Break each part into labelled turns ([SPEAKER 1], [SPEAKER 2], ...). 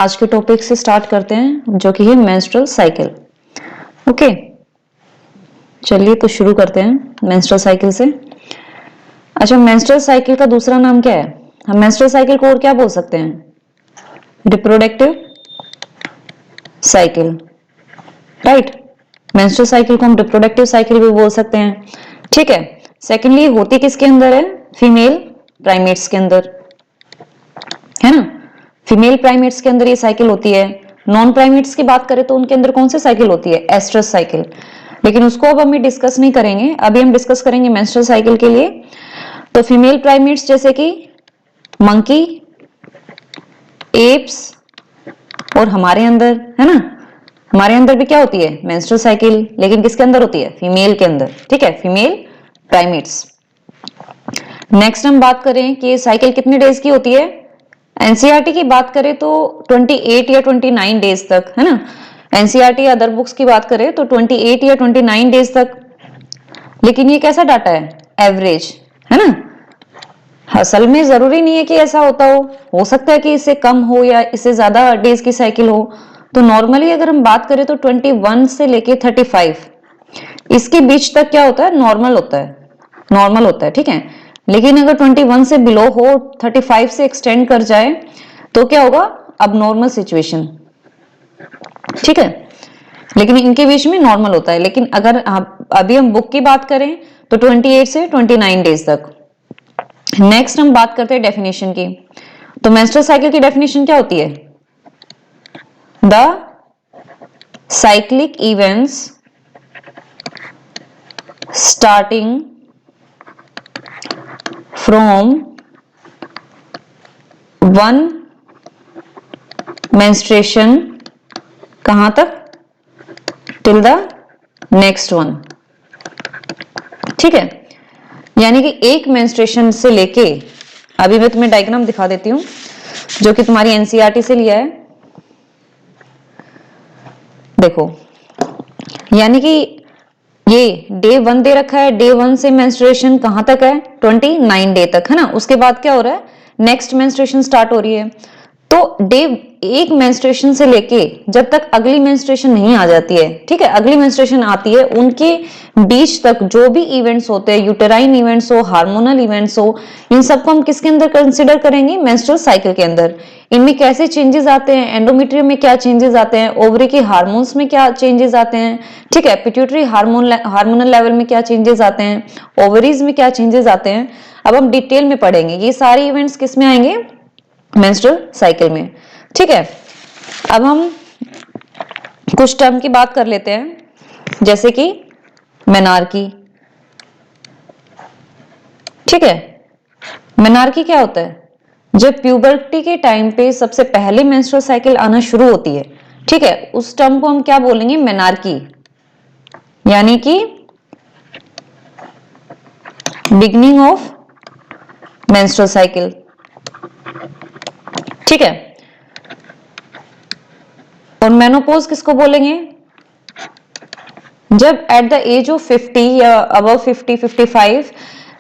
[SPEAKER 1] आज के टॉपिक से स्टार्ट करते हैं जो कि है मेंस्ट्रुअल साइकिल। ओके, चलिए तो शुरू करते हैं मेंस्ट्रुअल साइकिल से। अच्छा, मेंस्ट्रुअल साइकिल का दूसरा नाम क्या है? हम मेंस्ट्रुअल साइकिल को और क्या बोल सकते हैं? Reproductive cycle, right. Menstrual cycle को हम रिप्रोडक्टिव साइकिल भी बोल सकते हैं, ठीक है। सेकेंडली होती किसके अंदर है? फीमेल प्राइमेट्स के अंदर, है ना। फीमेल प्राइमेट्स के अंदर ये साइकिल होती है। नॉन प्राइमेट्स की बात करें तो उनके अंदर कौन सी साइकिल होती है? Oestrous cycle. लेकिन उसको अब हम डिस्कस नहीं करेंगे, अभी हम डिस्कस करेंगे मेंस्ट्रुअल साइकिल के लिए। तो फीमेल प्राइमेट्स जैसे कि मंकी, एप्स और हमारे अंदर, है ना, हमारे अंदर भी क्या होती है? Menstrual cycle. लेकिन किसके अंदर होती है? फीमेल के अंदर, ठीक है, फीमेल प्राइमेट्स। नेक्स्ट हम बात करें कि साइकिल कितने डेज की होती है। एनसीईआरटी की बात करें तो 28 या 29 डेज तक, है ना। एनसीईआरटी या अदर बुक्स की बात करें तो 28 या 29 डेज तक। लेकिन ये कैसा डाटा है? एवरेज, है ना। असल में जरूरी नहीं है कि ऐसा होता हो सकता है कि इससे कम हो या इससे ज्यादा डेज की साइकिल हो। तो नॉर्मली अगर हम बात करें तो 21 से लेके 35 इसके बीच तक क्या होता है? नॉर्मल होता है, नॉर्मल होता है, ठीक है। लेकिन अगर 21 से बिलो हो, 35 से एक्सटेंड कर जाए तो क्या होगा? अब नॉर्मल सिचुएशन, ठीक है। लेकिन इनके बीच में नॉर्मल होता है। लेकिन अगर अभी हम बुक की बात करें तो 28 से 29 डेज तक। नेक्स्ट हम बात करते हैं डेफिनेशन की। तो मेंस्ट्रुअल साइकिल की डेफिनेशन क्या होती है? The cyclic events starting from one menstruation कहां तक? टिल द नेक्स्ट वन, ठीक है। यानी कि एक मेंस्ट्रुएशन से लेके, अभी मैं तुम्हें डायग्राम दिखा देती हूं जो कि तुम्हारी एनसीईआरटी से लिया है। देखो, यानी कि ये डे 1 दे रखा है। डे 1 से मेंस्ट्रुएशन कहां तक है? 29 डे तक, है ना। उसके बाद क्या हो रहा है? नेक्स्ट मेंस्ट्रुएशन स्टार्ट हो रही है। तो डे एक मेंस्ट्रुएशन से लेके जब तक अगली मेंस्ट्रुएशन नहीं आ जाती है, ठीक है, अगली मेंस्ट्रुएशन आती है, उनके बीच तक जो भी इवेंट्स होते हैं, यूटेराइन इवेंट्स हो, हार्मोनल इवेंट्स हो, इन सबको हम किसके अंदर कंसिडर करेंगे? मेंस्ट्रुअल साइकिल के अंदर। इनमें कैसे चेंजेस आते हैं? एंडोमेट्रियम में क्या चेंजेस आते हैं? ओवरी के हार्मोन्स में क्या चेंजेस आते हैं, ठीक है। पिट्यूटरी हार्मोनल लेवल में क्या चेंजेस आते हैं? ओवरीज में क्या चेंजेस आते हैं? अब हम डिटेल में पढ़ेंगे। ये सारे इवेंट्स किस में आएंगे? मेंस्ट्रुअल साइकिल में, ठीक है। अब हम कुछ टर्म की बात कर लेते हैं, जैसे कि मेनार्की, ठीक है। मेनार्की क्या होता है? जब प्यूबर्टी के टाइम पे सबसे पहले मेंस्ट्रुअल साइकिल आना शुरू होती है, ठीक है, उस टर्म को हम क्या बोलेंगे? मेनार्की, यानी कि बिगनिंग ऑफ मेंस्ट्रुअल साइकिल, ठीक है। और मेनोपॉज किसको बोलेंगे? जब एट द एज ऑफ 50 या अबव 50, 55,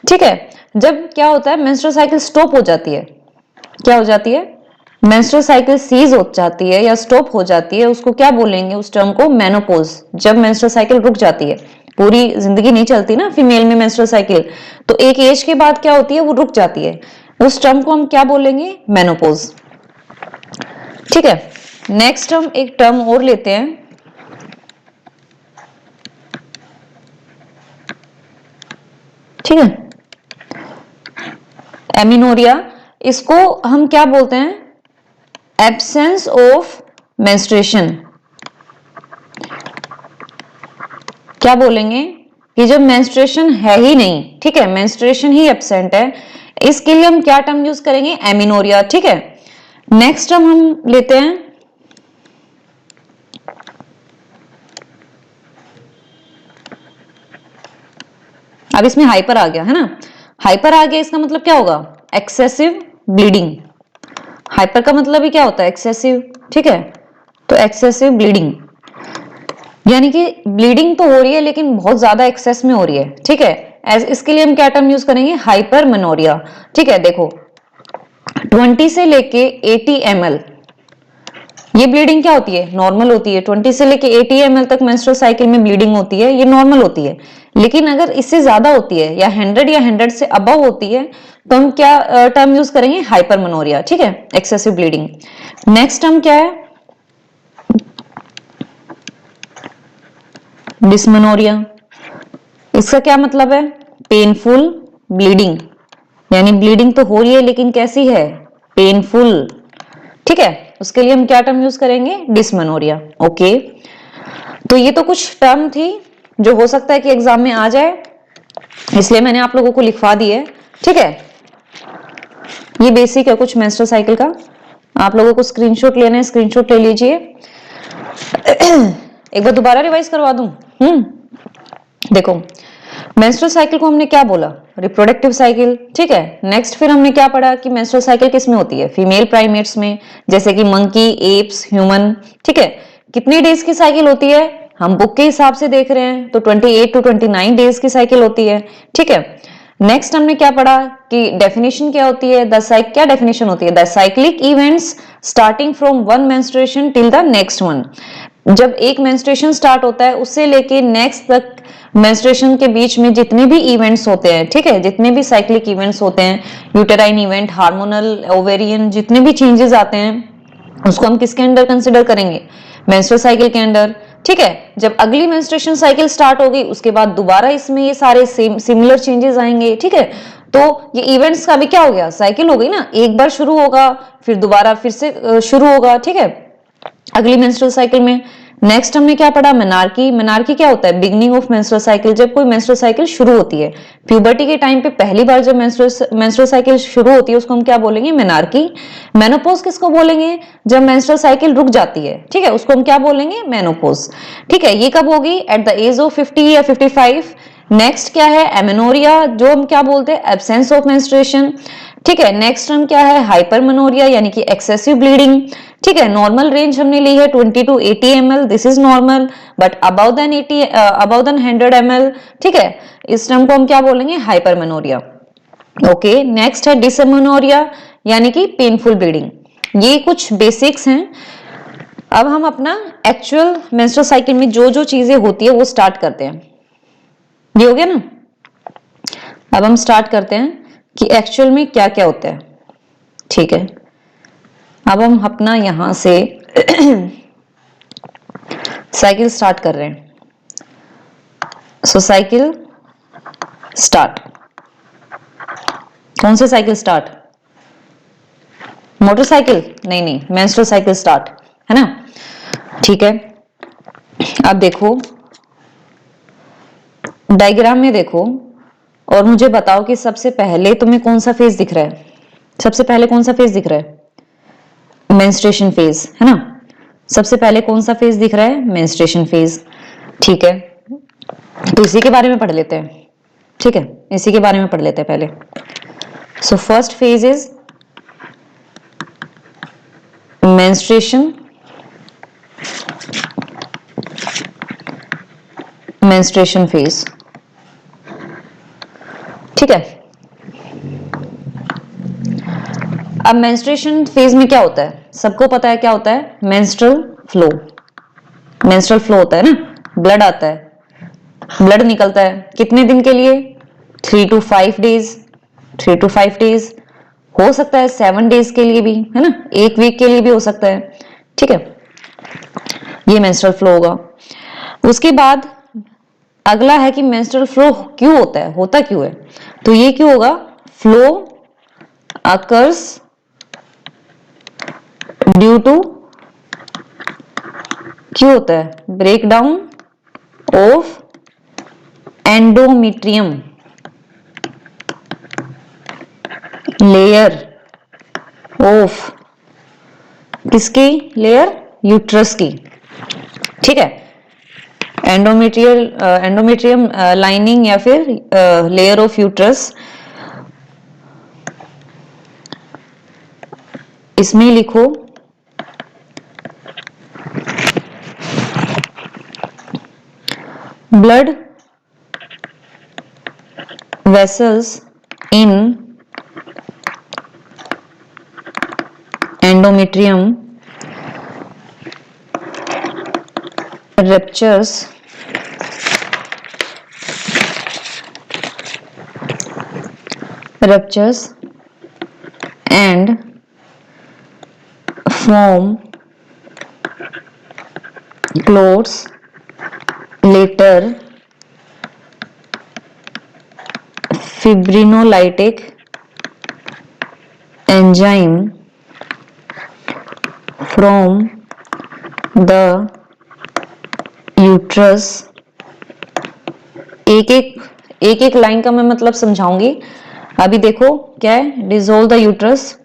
[SPEAKER 1] ठीक है, जब क्या होता है? मेंस्ट्रुअल साइकिल स्टॉप हो जाती है। क्या हो जाती है? मेंस्ट्रुअल साइकिल सीज हो जाती है या स्टॉप हो जाती है, उसको क्या बोलेंगे? उस टर्म को मेनोपॉज। जब मेंस्ट्रुअल साइकिल रुक जाती है, पूरी जिंदगी नहीं चलती ना फीमेल में मेंस्ट्रुअल साइकिल, तो एक एज के बाद क्या होती है? वो रुक जाती है। उस टर्म को हम क्या बोलेंगे? मेनोपॉज, ठीक है। नेक्स्ट हम एक टर्म और लेते हैं, ठीक है, एमिनोरिया। इसको हम क्या बोलते हैं? Absence of menstruation. क्या बोलेंगे? कि जब मेंस्ट्रुएशन है ही नहीं, ठीक है, मेंस्ट्रुएशन ही एब्सेंट है, इसके लिए हम क्या टर्म यूज करेंगे? एमिनोरिया, ठीक है। नेक्स्ट टर्म हम लेते हैं अब इसमें हाइपर आ गया, है ना। हाइपर आ गया, इसका मतलब क्या होगा? Excessive bleeding. हाइपर का मतलब ही क्या होता है? एक्सेसिव, ठीक है। तो एक्सेसिव ब्लीडिंग, यानी कि ब्लीडिंग तो हो रही है लेकिन बहुत ज्यादा एक्सेस में हो रही है, ठीक है। इसके लिए हम क्या टर्म यूज करेंगे? हाइपरमेनोरिया, ठीक है। देखो, 20 से लेके 80 ml ये ब्लीडिंग क्या होती है? नॉर्मल होती है। 20 से लेके 80 ml तक मेंस्ट्रुअल साइकिल में ब्लीडिंग होती है, ये नॉर्मल होती है। लेकिन अगर इससे ज्यादा होती है या 100 या 100 से अबव होती है तो हम क्या टर्म यूज करेंगे? हाइपरमेनोरिया, ठीक है, एक्सेसिव ब्लीडिंग। नेक्स्ट टर्म क्या है? डिस्मेनोरिया। इसका क्या मतलब है? पेनफुल ब्लीडिंग, यानी ब्लीडिंग तो हो रही है लेकिन कैसी है? पेनफुल, ठीक है। उसके लिए हम क्या टर्म यूज करेंगे? डिस्मेनोरिया। ओके, तो ये तो कुछ टर्म थी जो हो सकता है कि एग्जाम में आ जाए, इसलिए मैंने आप लोगों को लिखवा दी है, ठीक है। ये बेसिक है कुछ मेंस्ट्रुअल साइकिल का। आप लोगों को स्क्रीनशॉट लेना है, स्क्रीनशॉट ले लीजिए। एक बार दोबारा रिवाइज करवा दूं। देखो, मेंस्ट्रुअल साइकिल को हमने क्या बोला? रिप्रोडक्टिव साइकिल, ठीक है। नेक्स्ट फिर हमने क्या पढ़ा कि मेंस्ट्रुअल साइकिल किस में होती है? फीमेल प्राइमेट्स में, जैसे कि मंकी, एप्स, ह्यूमन, ठीक है। कितने डेज की साइकिल होती है? हम बुक के हिसाब से देख रहे हैं तो 28 to 29 डेज की साइकिल होती है, ठीक है। नेक्स्ट हमने क्या पढ़ा कि डेफिनेशन क्या होती है? क्या डेफिनेशन होती है? The cyclic events starting from one menstruation till the next one. जब एक मेंस्ट्रुएशन स्टार्ट होता है उससे लेके नेक्स्ट तक मेंस्ट्रुएशन के बीच में जितने भी इवेंट्स होते हैं, ठीक है, जितने भी साइक्लिक इवेंट्स होते हैं, यूटेराइन इवेंट, हार्मोनल, ओवेरियन, जितने भी चेंजेस आते हैं उसको हम किसके अंडर कंसिडर करेंगे? मेंस्ट्रुअल साइकिल के अंडर, ठीक है। जब अगली मेंस्ट्रुएशन साइकिल स्टार्ट होगी उसके बाद दोबारा इसमें ये सारे सिमिलर चेंजेस आएंगे, ठीक है। तो ये इवेंट्स का भी क्या हो गया? साइकिल हो गई ना, एक बार शुरू होगा फिर दोबारा फिर से शुरू होगा, ठीक है, अगली मेंस्ट्रुअल साइकिल में। नेक्स्ट हमने क्या पढ़ा? मेनार्की। मेनार्की क्या होता है? बिगनिंग ऑफ मेंस्ट्रुअल साइकिल, जब कोई मेंस्ट्रुअल साइकिल शुरू होती है। प्यूबर्टी के टाइम पे पहली बार जब मेंस्ट्रुअल साइकिल शुरू होती है उसको हम क्या बोलेंगे? मेनार्की। मेनोपॉज किसको बोलेंगे? जब मेंस्ट्रुअल साइकिल रुक जाती है, ठीक है, उसको हम क्या बोलेंगे? मेनोपॉज, ठीक है। ये कब होगी? एट द एज ऑफ 50 या 55। नेक्स्ट क्या है? एमेनोरिया, जो हम क्या बोलते हैं? एब्सेंस ऑफ मेंस्ट्रुएशन, ठीक है। नेक्स्ट टर्म क्या है? हाइपरमेनोरिया, यानी कि एक्सेसिव ब्लीडिंग, ठीक है। नॉर्मल रेंज हमने ली है 20 to 80 ml, this is normal, but above than 100 ml, ठीक है, इस टर्म को हम क्या बोलेंगे? हाइपरमेनोरिया। ओके, नेक्स्ट है डिसमेनोरिया, यानी कि पेनफुल ब्लीडिंग। ये कुछ बेसिक्स हैं। अब हम अपना एक्चुअल मेंस्ट्रुअल साइकिल में जो जो चीजें होती है वो स्टार्ट करते हैं। ये हो गया ना। अब हम स्टार्ट करते हैं कि एक्चुअल में क्या क्या होता है, ठीक है। अब हम अपना यहां से साइकिल स्टार्ट कर रहे हैं। सो साइकिल स्टार्ट। कौन से साइकिल स्टार्ट? मोटरसाइकिल? नहीं नहीं, मेंस्ट्रुअल साइकिल स्टार्ट, है ना, ठीक है। अब देखो डायग्राम में देखो और मुझे बताओ कि सबसे पहले तुम्हें कौन सा फेज दिख रहा है? सबसे पहले कौन सा फेज दिख रहा है? मेंस्ट्रुएशन फेज, है ना। सबसे पहले कौन सा फेज दिख रहा है? मेंस्ट्रुएशन फेज, ठीक है। तो इसी के बारे में पढ़ लेते हैं, ठीक है, इसी के बारे में पढ़ लेते हैं पहले। So first phase is menstruation, menstruation phase, ठीक है। अब मेंस्ट्रुएशन फेज में क्या होता है? सबको पता है क्या होता है? Menstrual flow. मेंस्ट्रुअल फ्लो होता है ना, ब्लड आता है, ब्लड निकलता है कितने दिन के लिए? 3 to 5 डेज, 3 to 5 डेज, हो सकता है 7 डेज के लिए भी, है ना, एक वीक के लिए भी हो सकता है, ठीक है। ये मेंस्ट्रुअल फ्लो होगा। उसके बाद अगला है कि मेंस्ट्रुअल फ्लो क्यों होता है, होता क्यों है? तो ये क्यों होगा? फ्लो अकर्स ड्यू टू, क्यों होता है? Break down of endometrium layer of, किसकी लेयर? यूट्रस की, ठीक है। एंडोमेट्रियम लाइनिंग या फिर लेयर ऑफ यूट्रस, इसमें लिखो blood vessels in endometrium ruptures and form clots later fibrinolytic enzyme from the uterus। एक एक लाइन का मैं मतलब समझाऊंगी। अभी देखो क्या है, dissolve the uterus,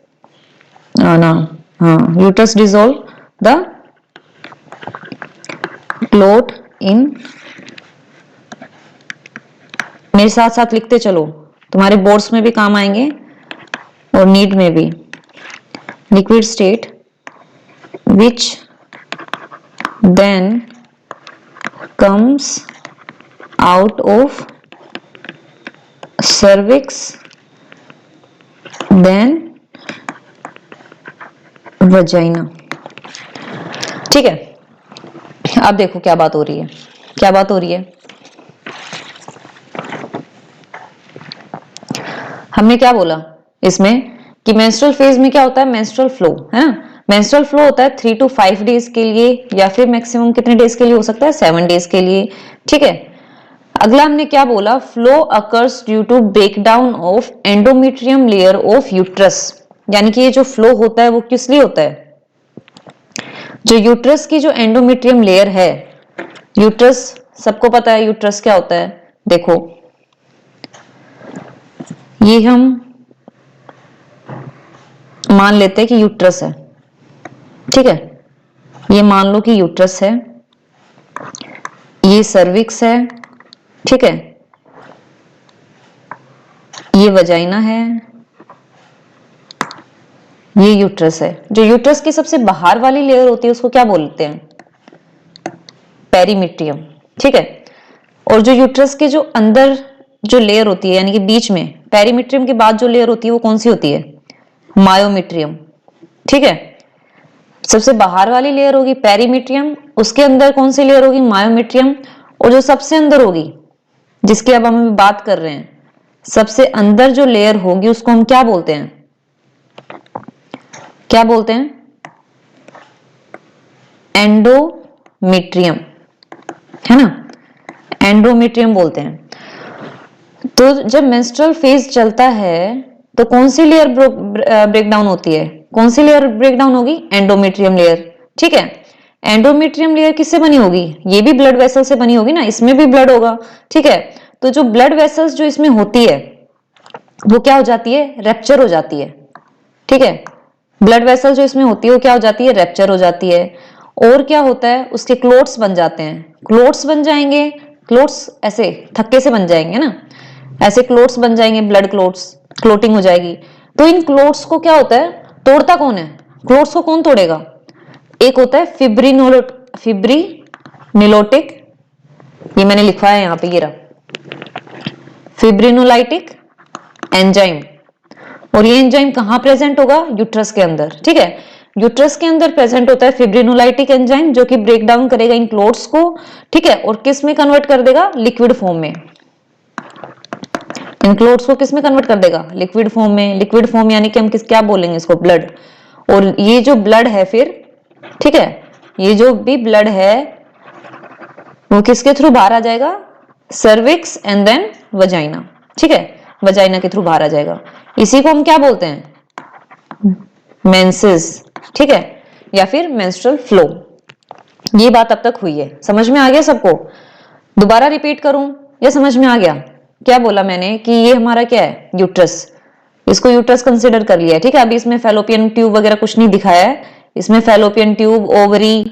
[SPEAKER 1] uterus dissolve the clot in, मेरे साथ साथ लिखते चलो, तुम्हारे बोर्ड्स में भी काम आएंगे और नीट में भी। Liquid state which then comes out of cervix then vagina। ठीक है, अब देखो क्या बात हो रही है, क्या बात हो रही है। हमने क्या बोला इसमें कि मेंस्ट्रुअल फेज में क्या होता है, मेंस्ट्रुअल फ्लो है ना। मेंस्ट्रुअल फ्लो होता है 3 to 5 डेज के लिए, या फिर मैक्सिमम कितने डेज के लिए हो सकता है, 7 डेज के लिए। ठीक है, अगला हमने क्या बोला, flow occurs due to breakdown of endometrium layer of uterus. यानी कि ये जो फ्लो होता है वो किस लिए होता है, जो यूट्रस की जो एंडोमेट्रियम लेयर है, यूट्रस सबको पता है यूट्रस क्या होता है। देखो ये हम मान लेते हैं कि यूट्रस है, ठीक है, ये मान लो कि यूट्रस है, ये सर्विक्स है, ठीक है, ये वजाइना है, ये यूट्रस है। जो यूट्रस की सबसे बाहर वाली लेयर होती है उसको क्या बोलते हैं, पेरीमीट्रियम। ठीक है, और जो यूट्रस के जो अंदर जो लेयर होती है, यानी कि बीच में पेरीमीट्रियम के बाद जो लेयर होती है वो कौन सी होती है, मायोमीट्रियम। ठीक है, सबसे बाहर वाली लेयर होगी पेरीमीट्रियम, उसके अंदर कौन सी लेयर होगी, मायोमीट्रियम, और जो सबसे अंदर होगी, जिसकी अब हम बात कर रहे हैं, सबसे अंदर जो लेयर होगी उसको हम क्या बोलते हैं, क्या बोलते हैं, एंडोमेट्रियम, है ना, एंडोमेट्रियम बोलते हैं। तो जब मेंस्ट्रुअल फेज चलता है तो कौन सी लेयर ब्रेकडाउन होती है, कौन सी लेयर ब्रेकडाउन होगी, एंडोमेट्रियम लेयर। ठीक है, एंडोमेट्रियम लेयर किससे बनी होगी, ये भी ब्लड वेसल से बनी होगी ना, इसमें भी ब्लड होगा। ठीक है, तो जो ब्लड वेसल्स जो इसमें होती है वो क्या हो जाती है, रैप्चर हो जाती है। ठीक है, ब्लड वेसल जो इसमें होती है वो क्या हो जाती है, रैप्चर हो जाती है। और क्या होता है, उसके क्लोट्स बन जाते हैं, क्लोट्स बन जाएंगे, क्लोट्स ऐसे थक्के से बन जाएंगे ना, ऐसे क्लोट्स बन जाएंगे, ब्लड क्लोट्स, क्लोटिंग हो जाएगी। तो इन क्लोट्स को क्या होता है, तोड़ता कौन है, क्लोट्स को कौन तोड़ेगा, एक होता है फिब्रिनोलोटिक, ये मैंने लिखा है यहां पे, ये रहा फिब्रिनोलाइटिक एंजाइम। और ये एंजाइम कहां प्रेजेंट होगा, यूट्रस के अंदर। ठीक है, यूट्रस के अंदर प्रेजेंट होता है फिब्रिनोलाइटिक एंजाइम, जो कि ब्रेक डाउन करेगा इन क्लोट्स को। ठीक है, और किस में कन्वर्ट कर देगा, लिक्विड फॉर्म में, इन क्लोट्स को किस में कन्वर्ट कर देगा, लिक्विड फॉर्म में। लिक्विड फॉर्म यानी कि हम क्या बोलेंगे इसको, ब्लड। और ये जो ब्लड है फिर, ठीक है, ये जो भी ब्लड है वो किसके थ्रू बाहर आ जाएगा, सर्विक्स एंड देन वजाइना। ठीक है, वजाइना के थ्रू बाहर आ जाएगा, इसी को हम क्या बोलते हैं, मेंसेस। ठीक है, या फिर मेंस्ट्रुअल फ्लो। ये बात अब तक हुई है, समझ में आ गया सबको, दोबारा रिपीट करूं या समझ में आ गया। क्या बोला मैंने कि ये हमारा क्या है, यूट्रस, इसको यूट्रस कंसिडर कर लिया। ठीक है, अभी इसमें फैलोपियन ट्यूब वगैरह कुछ नहीं दिखाया है, इसमें फैलोपियन ट्यूब, ओवरी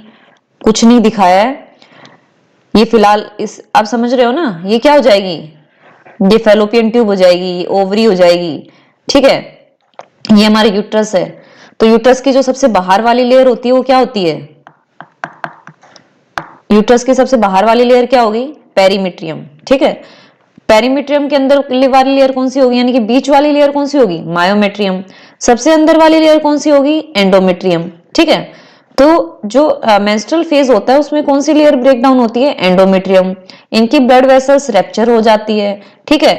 [SPEAKER 1] कुछ नहीं दिखाया है। ये फिलहाल इस, आप समझ रहे हो ना, ये क्या हो जाएगी, ये फैलोपियन ट्यूब हो जाएगी, ओवरी हो जाएगी। ठीक है, ये हमारे यूट्रस है। तो यूट्रस की जो सबसे बाहर वाली लेयर होती है वो क्या होती है, यूट्रस की सबसे बाहर वाली लेयर क्या होगी, पेरीमीट्रियम। ठीक है, पेरीमीट्रियम के अंदर वाली लेयर कौन सी होगी, यानी कि बीच वाली लेयर कौन सी होगी, मायोमेट्रियम। सबसे अंदर वाली लेयर कौन सी होगी, एंडोमेट्रियम। ठीक है, तो जो मेंस्ट्रुअल फेज होता है उसमें कौन सी लेयर ब्रेक डाउन होती है? एंडोमेट्रियम। इनकी ब्लड वेसल्स रैप्चर हो जाती है, ठीक है।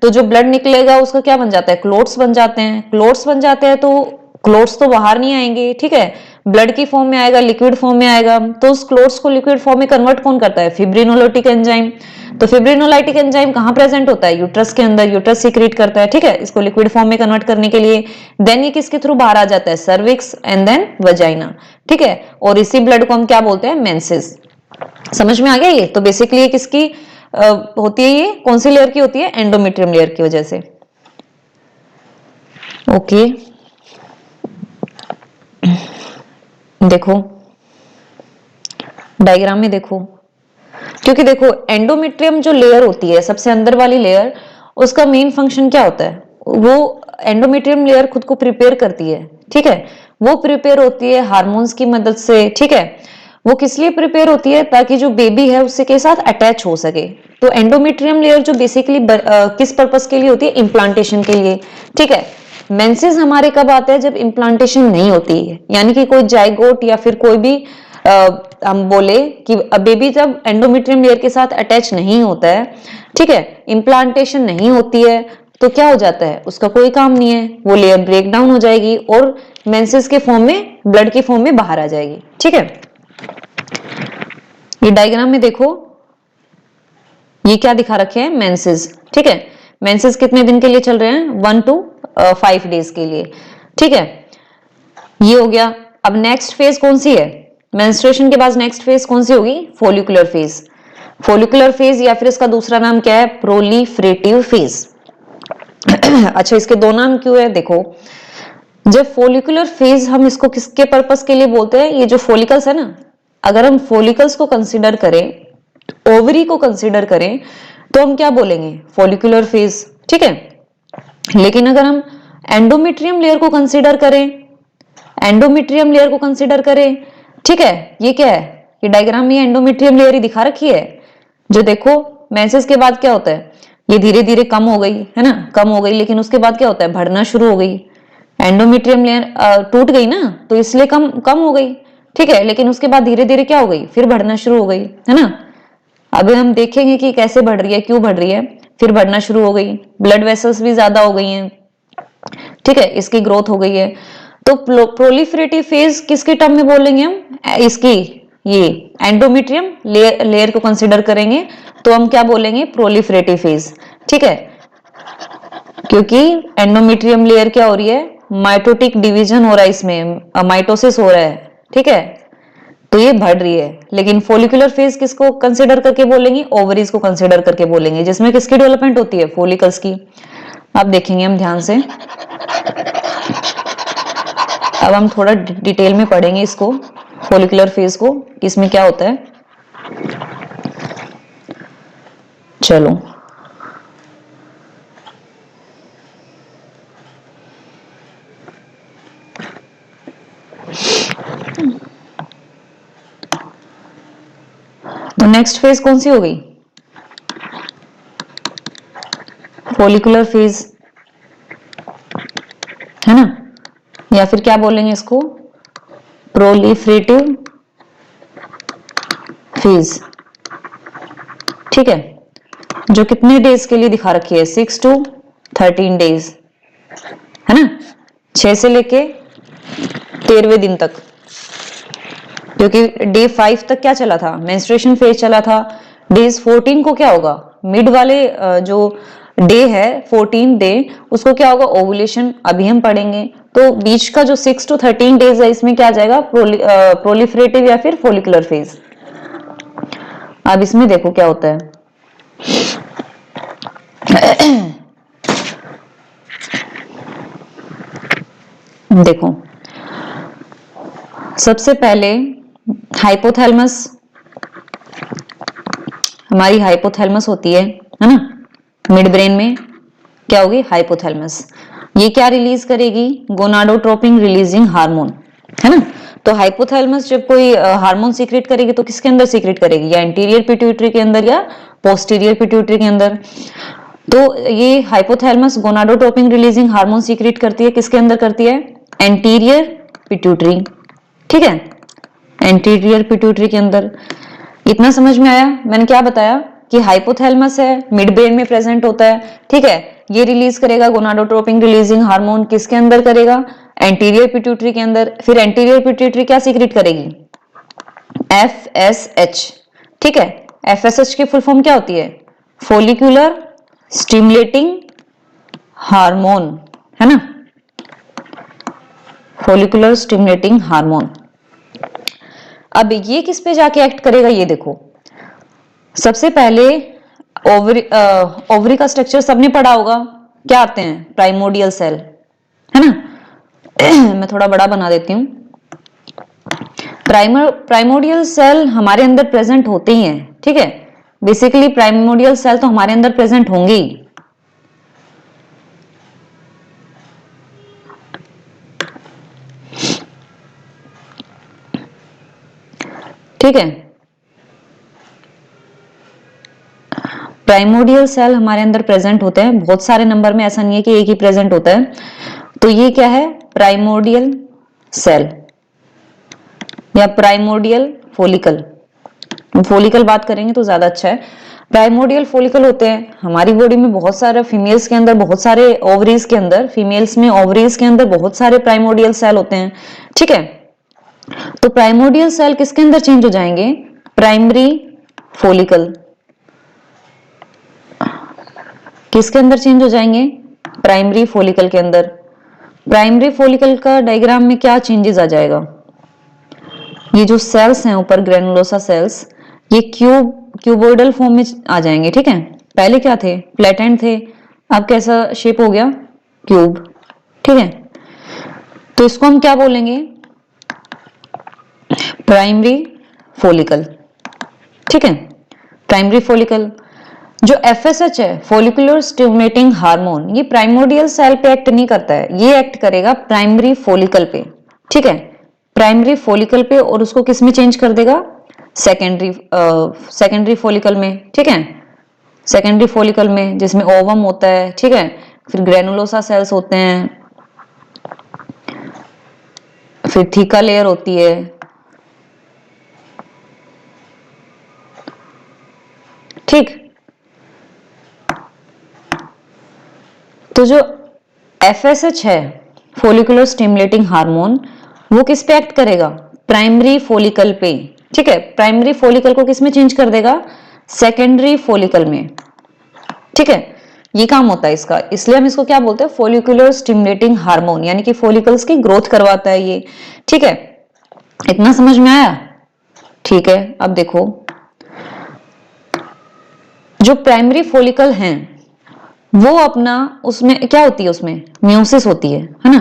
[SPEAKER 1] तो जो ब्लड निकलेगा उसका क्या बन जाता है? क्लोट्स बन जाते हैं। क्लोट्स बन जाते हैं तो क्लोट्स तो बाहर नहीं आएंगे, ठीक है, ब्लड की फॉर्म में आएगा, लिक्विड फॉर्म में आएगा। तो उस क्लोट्स को लिक्विड फॉर्म में कन्वर्ट कौन करता है? Fibrinolytic enzyme. तो फिब्रिनोलाइटिक एंजाइम कहाँ प्रेजेंट होता है? यूट्रस के अंदर। यूट्रस सीक्रेट करता है, ठीक है, इसको लिक्विड फॉर्म में कन्वर्ट करने के लिए। देन ये किसके थ्रू बाहर आ जाता है? सर्विक्स एंड देन वजाइना, ठीक है। और इसी ब्लड को हम क्या बोलते हैं? मेंसेस। समझ में आ गया ये? तो बेसिकली ये किसकी होती है? ये कौन सी लेयर की होती है? एंडोमेट्रियम लेयर की वजह से। ओके, देखो डायग्राम में देखो, क्योंकि देखो एंडोमेट्रियम जो लेयर होती है सबसे अंदर वाली लेयर, उसका मेन फंक्शन क्या होता है? वो एंडोमेट्रियम लेयर खुद को प्रिपेयर करती है, ठीक है। वो प्रिपेयर होती है हार्मोन्स की मदद से, ठीक है। वो किस लिए प्रिपेयर होती है? ताकि जो बेबी है उससे के साथ अटैच हो सके। तो एंडोमेट्रियम लेयर जो बेसिकली किस पर्पस के लिए होती है? इम्प्लांटेशन के लिए, ठीक है। मेंसेस हमारे कब आते हैं? जब इम्प्लांटेशन नहीं होती है, यानी कि कोई जाइगोट या फिर कोई भी हम बोले कि बेबी जब एंडोमेट्रियम लेयर के साथ अटैच नहीं होता है, ठीक है, इम्प्लांटेशन नहीं होती है, तो क्या हो जाता है? उसका कोई काम नहीं है, वो लेयर ब्रेक डाउन हो जाएगी और मेंसेस के फॉर्म में, ब्लड के फॉर्म में बाहर आ जाएगी, ठीक है। ये डायग्राम में देखो, ये क्या दिखा रखे हैं? मेंसेस, ठीक है। मेंसेस कितने दिन के लिए चल रहे हैं? 1 to 5 डेज के लिए, ठीक है। ये हो गया। अब नेक्स्ट फेज कौन सी है? मेंस्ट्रुएशन के बाद नेक्स्ट फेज कौन सी होगी? Follicular phase. फोलिकुलर फेज या फिर इसका दूसरा नाम क्या है? Proliferative phase. अच्छा, इसके दो नाम क्यों है? देखो, जब फोलिकुलर फेज हम इसको किसके पर्पस के लिए बोलते हैं? ये जो फोलिकल्स है ना, अगर हम फोलिकल्स को कंसिडर करें, ओवरी को कंसिडर करें, तो हम क्या बोलेंगे? फोलिकुलर फेज, ठीक है। लेकिन अगर हम एंडोमेट्रियम लेयर को कंसिडर करें, एंडोमेट्रियम लेयर को कंसिडर करें, ठीक है, ये क्या है? ये डायग्राम में एंडोमेट्रियम लेयर ही दिखा रखी है। जो देखो मेंसेस के बाद क्या होता है? ये धीरे धीरे कम हो गई है ना, कम हो गई, लेकिन उसके बाद क्या होता है? बढ़ना शुरू हो गई। एंडोमेट्रियम लेयर टूट गई ना, तो इसलिए कम कम हो गई, ठीक है, लेकिन उसके बाद धीरे धीरे क्या हो गई? फिर बढ़ना शुरू हो गई, है ना। अभी हम देखेंगे कि कैसे बढ़ रही है, क्यों बढ़ रही है। फिर बढ़ना शुरू हो गई, ब्लड वेसल्स भी ज्यादा हो गई हैं, ठीक है, इसकी ग्रोथ हो गई है। तो प्रोलिफरेटिव फेज किसके टर्म में बोलेंगे हम? इसकी, ये एंडोमेट्रियम लेयर को कंसिडर करेंगे तो हम क्या बोलेंगे? प्रोलिफरेटिव फेज, ठीक है। क्योंकि एंडोमेट्रियम लेयर क्या हो रही है? माइटोटिक डिवीजन हो रहा है, इसमें माइटोसिस हो रहा है, ठीक है, तो ये बढ़ रही है। लेकिन फोलिकुलर फेज किसको कंसिडर करके बोलेंगे? ओवरीज को कंसिडर करके बोलेंगे, जिसमें किसकी डेवलपमेंट होती है? फोलिकल्स की। अब देखेंगे हम ध्यान से, अब हम थोड़ा डिटेल में पढ़ेंगे इसको, फोलिकुलर फेज को, इसमें क्या होता है। चलो, तो नेक्स्ट फेज कौन सी हो गई? फोलिकुलर फेज, है ना, या फिर क्या बोलेंगे इसको? प्रोलिफरेटिव फेज, ठीक है, जो कितने डेज के लिए दिखा रखी है? 6 to 13 डेज, है ना, 6 से लेके 13वें दिन तक। क्योंकि डे 5 तक क्या चला था? मेंस्ट्रुएशन फेज चला था। डेज 14 को क्या होगा? मिड वाले जो डे है 14 डे, उसको क्या होगा? ओवुलेशन, अभी हम पढ़ेंगे। तो बीच का जो 6 to 13 डेज है, इसमें क्या आ जाएगा? प्रोलिफरेटिव या फिर फोलिकुलर फेज। अब इसमें देखो क्या होता है। देखो, सबसे पहले हाइपोथैलेमस, हमारी हाइपोथैलेमस होती है ना, मिड ब्रेन में क्या होगी? हाइपोथैलेमस। ये क्या रिलीज करेगी? गोनाडोट्रोपिन रिलीजिंग हार्मोन, है ना। तो हाइपोथैलेमस जब कोई हार्मोन सीक्रेट करेगी तो किसके अंदर सीक्रेट करेगी? या एंटीरियर पिट्यूटरी के अंदर या पोस्टीरियर पिट्यूटरी के अंदर। तो ये hypothalamus gonadotropin releasing hormone secrete करती है, किसके अंदर करती है? एंटीरियर पिट्यूटरी, ठीक है। एंटीरियर पिट्यूटरी के अंदर। इतना समझ में आया? मैंने क्या बताया कि हाइपोथैलेमस है, मिड ब्रेन में प्रेजेंट होता है, ठीक है। ये रिलीज करेगा गोनाडोट्रोपिन रिलीजिंग हार्मोन, किसके अंदर करेगा? एंटीरियर पिट्यूटरी के अंदर। फिर एंटीरियर पिट्यूटरी क्या सीक्रेट करेगी? FSH, ठीक है। FSH की फुल फॉर्म क्या होती है? फोलिकुलर स्टिमुलेटिंग हार्मोन, है ना, फोलिकुलर स्टिमुलेटिंग हार्मोन। अब ये किस पे जाके एक्ट करेगा ये देखो। सबसे पहले ओवरी का स्ट्रक्चर सबने पढ़ा होगा, क्या आते हैं? प्राइमोडियल सेल, है ना। मैं थोड़ा बड़ा बना देती हूँ। प्राइमोडियल सेल हमारे अंदर प्रेजेंट होते ही हैं, ठीक है। बेसिकली प्राइमोडियल सेल तो हमारे अंदर प्रेजेंट होंगे ही। ठीक है, प्राइमोडियल सेल हमारे अंदर प्रेजेंट होते हैं बहुत सारे नंबर में, ऐसा नहीं है कि एक ही प्रेजेंट होता है। तो ये क्या है? प्राइमोडियल सेल या प्राइमोडियल फोलिकल। फोलिकल बात करेंगे तो ज्यादा अच्छा है। प्राइमोडियल फोलिकल होते हैं हमारी बॉडी में बहुत सारे, फीमेल्स के अंदर बहुत सारे, ओवरीज के अंदर, फीमेल्स में ओवरीज के अंदर बहुत सारे प्राइमोडियल सेल होते हैं, ठीक है। तो प्राइमोडियल सेल किसके अंदर चेंज हो जाएंगे? Primary follicle. किसके अंदर चेंज हो जाएंगे? प्राइमरी फोलिकल के अंदर। प्राइमरी फोलिकल का डायग्राम में क्या चेंजेस आ जाएगा? ये जो सेल्स हैं ऊपर ग्रेनुलोसा सेल्स, ये क्यूबोइडल फॉर्म में आ जाएंगे, ठीक है। पहले क्या थे? फ्लैटेंड थे, अब कैसा शेप हो गया? क्यूब, ठीक है। तो इसको हम क्या बोलेंगे? प्राइमरी फोलिकल, ठीक है। Primary follicle. जो FSH है, फोलिकुलर स्टिमुलेटिंग हार्मोन, ये प्राइमोडियल सेल पे एक्ट नहीं करता है, ये एक्ट करेगा प्राइमरी फोलिकल पे, ठीक है। प्राइमरी फोलिकल पे, और उसको किस में चेंज कर देगा? सेकेंडरी फोलिकल में, ठीक है। सेकेंडरी फोलिकल में जिसमें ओवम होता है, ठीक है। फिर ग्रेनुलोसा सेल्स होते हैं, फिर थीका लेयर होती है, ठीक। तो जो FSH है, फोलिकुलर स्टिमुलेटिंग हार्मोन, वो किस पे एक्ट करेगा? प्राइमरी फोलिकल पे, ठीक है। प्राइमरी फोलिकल को किस में चेंज कर देगा? सेकेंडरी फोलिकल में, ठीक है। ये काम होता है इसका, इसलिए हम इसको क्या बोलते हैं? फोलिकुलर स्टिमुलेटिंग हार्मोन, यानी कि फोलिकल्स की ग्रोथ करवाता है ये, ठीक है। इतना समझ में आया? ठीक है। अब देखो, जो प्राइमरी फोलिकल हैं वो अपना, उसमें क्या होती है? उसमें म्यूसिस होती है ना,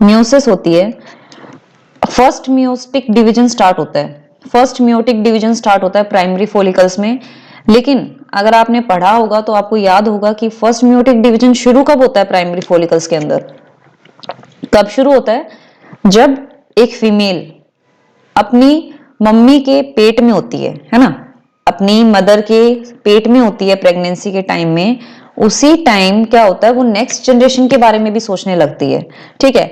[SPEAKER 1] म्यूसिस होती है। फर्स्ट मियोटिक डिवीजन स्टार्ट होता है, फर्स्ट मियोटिक डिवीजन स्टार्ट होता है प्राइमरी फोलिकल्स में। लेकिन अगर आपने पढ़ा होगा तो आपको याद होगा कि फर्स्ट मियोटिक डिवीजन शुरू कब होता है प्राइमरी फोलिकल्स के अंदर? कब शुरू होता है? जब एक फीमेल अपनी मम्मी के पेट में होती है ना, अपनी मदर के पेट में होती है प्रेगनेंसी के टाइम में। उसी टाइम क्या होता है? वो नेक्स्ट जनरेशन के बारे में भी सोचने लगती है, ठीक है।